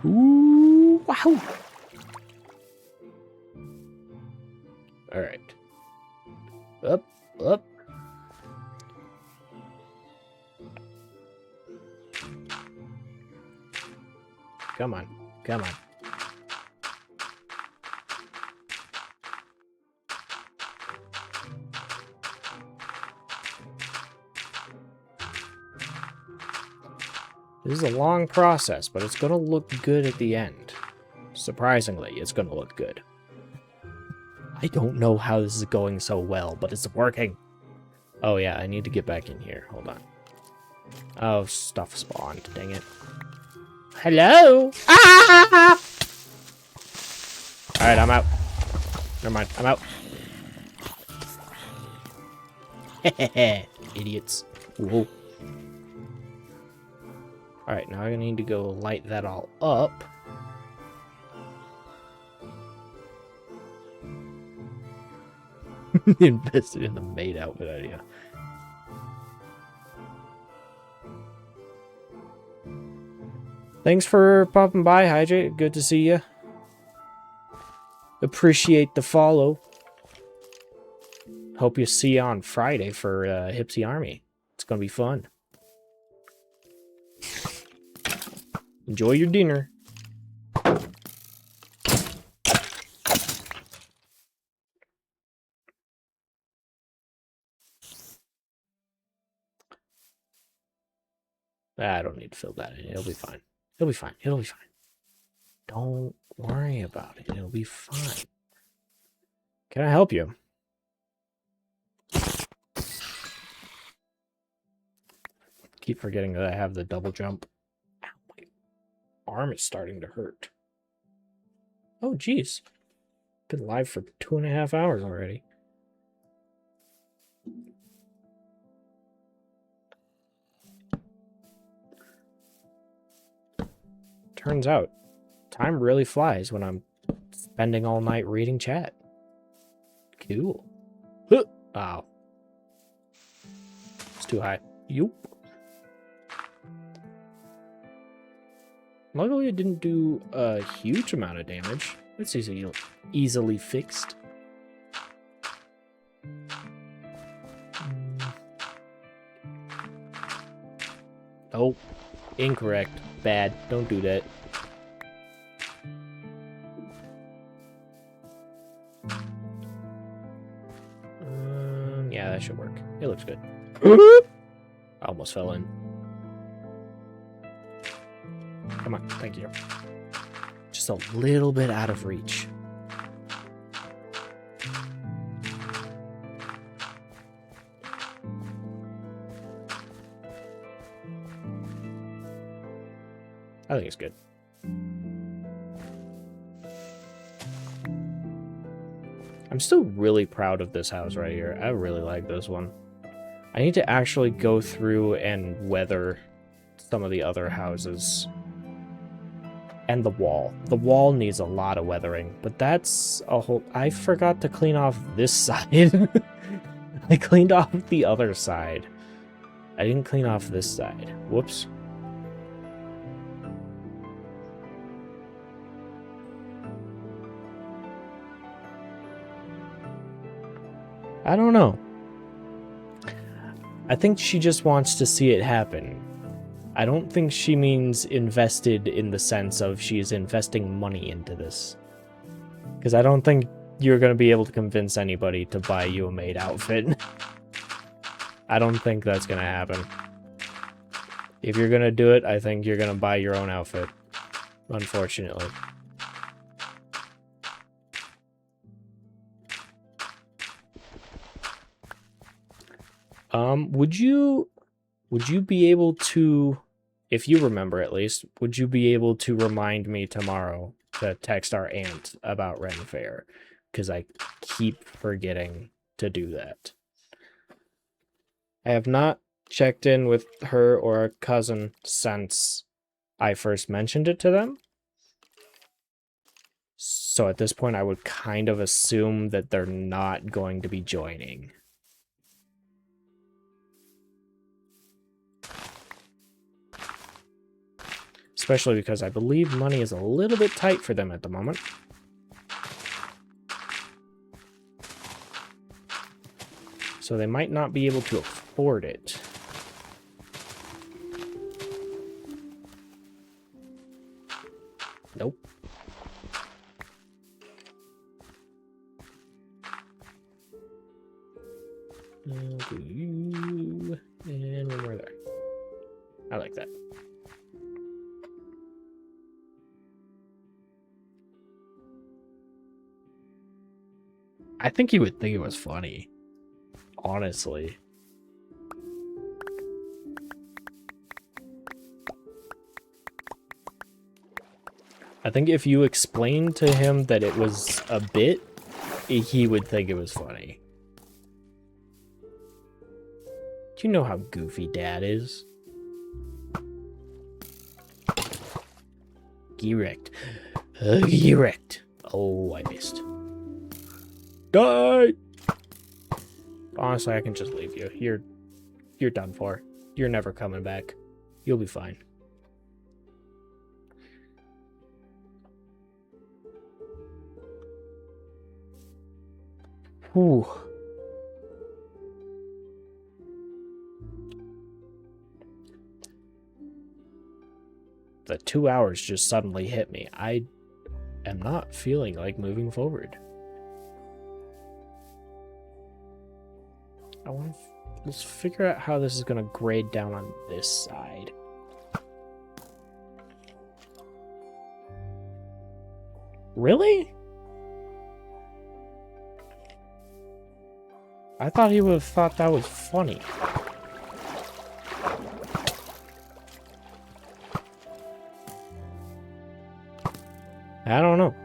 Ooh, wow. All right. Up, up. Come on, come on. This is a long process, but it's going to look good at the end. Surprisingly, it's going to look good. I don't know how this is going so well, but it's working. Oh yeah, I need to get back in here. Hold on. Oh, stuff spawned. Dang it. Hello? Ah! Alright, I'm out. Never mind, I'm out. Idiots. Whoa. Alright, now I need to go light that all up. Invested in the maid outfit idea. Thanks for popping by, Hydrate. Good to see you. Appreciate the follow. Hope you see you on Friday for Hipsy Army. It's gonna be fun. Enjoy your dinner. I don't need to fill that in. It'll be fine. It'll be fine. It'll be fine. Don't worry about it. It'll be fine. Can I help you? Keep forgetting that I have the double jump. Ow, my arm is starting to hurt. Oh, geez. Been live for 2.5 hours already. Turns out, time really flies when I'm spending all night reading chat. Cool. Huh. Ow. It's too high. Yoop. Luckily, it didn't do a huge amount of damage. It's easily fixed. Oh, incorrect. Bad. Don't do that. Yeah, that should work. It looks good. I almost fell in. Come on, thank you. Just a little bit out of reach. I think it's good. I'm still really proud of this house right here. I really like this one. I need to actually go through and weather some of the other houses. And the wall. The wall needs a lot of weathering, but that's a whole... I forgot to clean off this side. I cleaned off the other side. I didn't clean off this side. Whoops. I don't know. I think she just wants to see it happen. I don't think she means invested in the sense of she's investing money into this. Because I don't think you're going to be able to convince anybody to buy you a maid outfit. I don't think that's going to happen. If you're going to do it, I think you're going to buy your own outfit. Unfortunately. Would you be able to, if you remember at least, would you be able to remind me tomorrow to text our aunt about Ren Fair? Because I keep forgetting to do that. I have not checked in with her or a cousin since I first mentioned it to them. So at this point, I would kind of assume that they're not going to be joining. Especially because I believe money is a little bit tight for them at the moment. So they might not be able to afford it. Nope. And one more there. I like that. I think he would think it was funny. Honestly. I think if you explained to him that it was a bit, he would think it was funny. Do you know how goofy Dad is? Erect. Erect. Oh, I missed. Die! Honestly, I can just leave you. You're done for. You're never coming back. You'll be fine. Whew. The 2 hours just suddenly hit me. I am not feeling like moving forward. Let's figure out how this is going to grade down on this side. Really? I thought he would have thought that was funny. I don't know.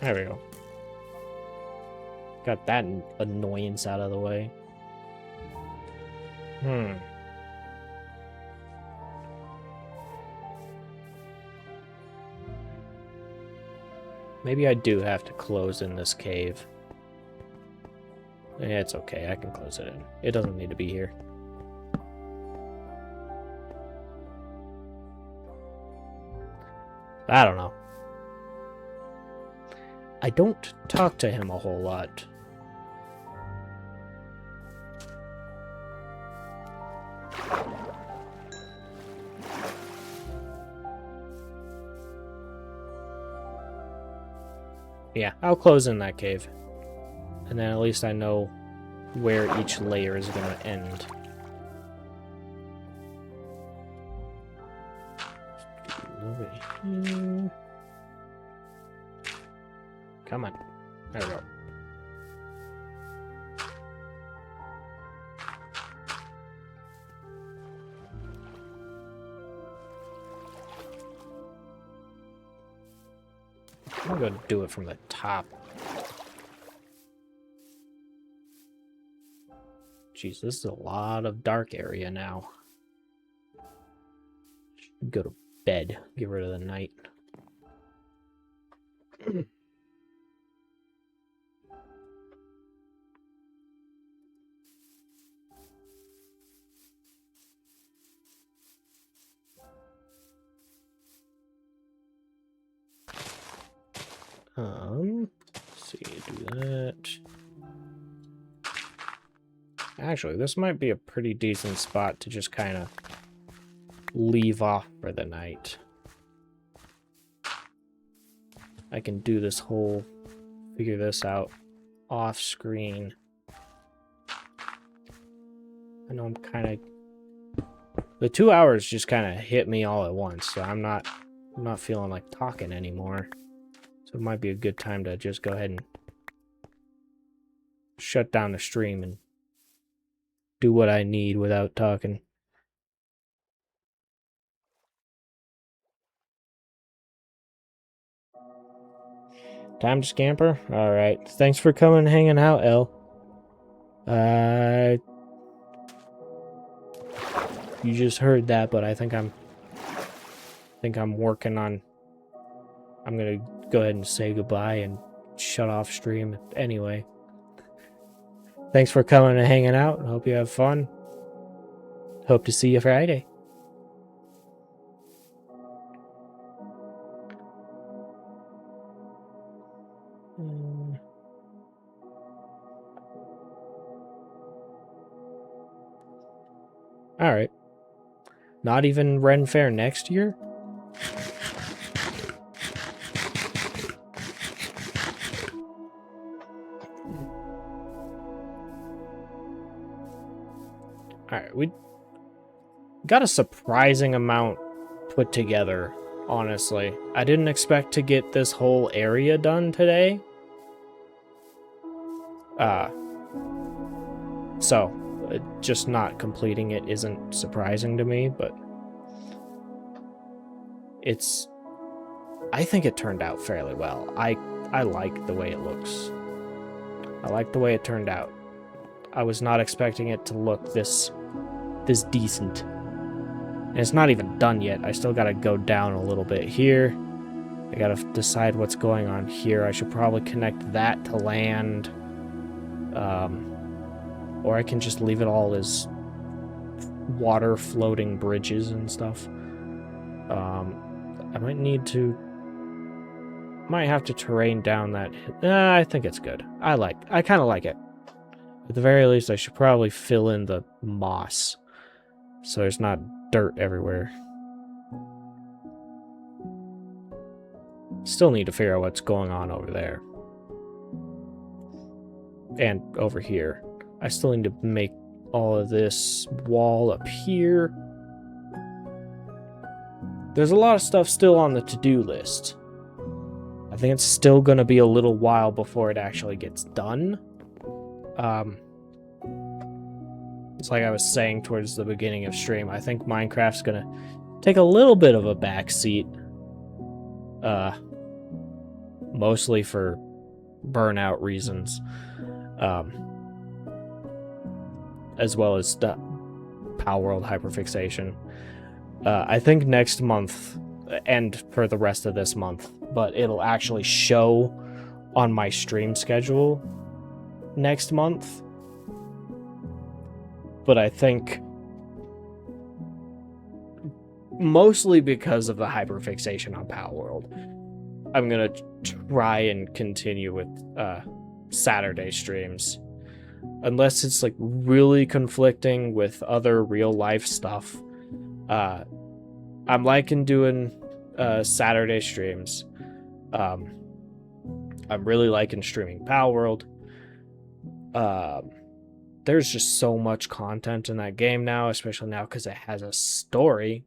There we go. Got that annoyance out of the way. Maybe I do have to close in this cave. Yeah, it's okay. I can close it in. It doesn't need to be here. I don't know. I don't talk to him a whole lot. Yeah, I'll close in that cave. And then at least I know where each layer is going to end. Over here. Come on. There we go. I'm going to do it from the top. Jeez, this is a lot of dark area now. Should go to bed. Get rid of the night. Let's see, do that. Actually, this might be a pretty decent spot to just kind of leave off for the night. I can do this whole, figure this out off screen. I know I'm kind of, the 2 hours just kind of hit me all at once, so I'm not feeling like talking anymore. So it might be a good time to just go ahead and shut down the stream and do what I need without talking. Time to scamper? Alright. Thanks for coming and hanging out, El. You just heard that, but I think I'm working on, I'm gonna go ahead and say goodbye and shut off stream anyway. Thanks for coming and hanging out. Hope you have fun. Hope to see you Friday. Alright. Not even Ren Fair next year? Alright, we got a surprising amount put together, honestly. I didn't expect to get this whole area done today. So, just not completing it isn't surprising to me, but I think it turned out fairly well. I like the way it looks. I like the way it turned out. I was not expecting it to look this decent. And it's not even done yet. I still gotta go down a little bit here. I gotta decide what's going on here. I should probably connect that to land. Or I can just leave it all as water floating bridges and stuff. I might have to terrain down that. I think it's good. I kind of like it. At the very least, I should probably fill in the moss so there's not dirt everywhere. Still need to figure out what's going on over there. And over here. I still need to make all of this wall up here. There's a lot of stuff still on the to-do list. I think it's still going to be a little while before it actually gets done. It's like I was saying towards the beginning of stream, I think Minecraft's going to take a little bit of a backseat. mostly for burnout reasons, as well as Power World hyperfixation. I think next month, and for the rest of this month, but it'll actually show on my stream schedule next month. But I think mostly because of the hyperfixation on Power World, I'm gonna try and continue with Saturday streams, unless it's like really conflicting with other real life stuff. I'm liking doing Saturday streams. I'm really liking streaming Power World. There's just so much content in that game now, especially now because it has a story.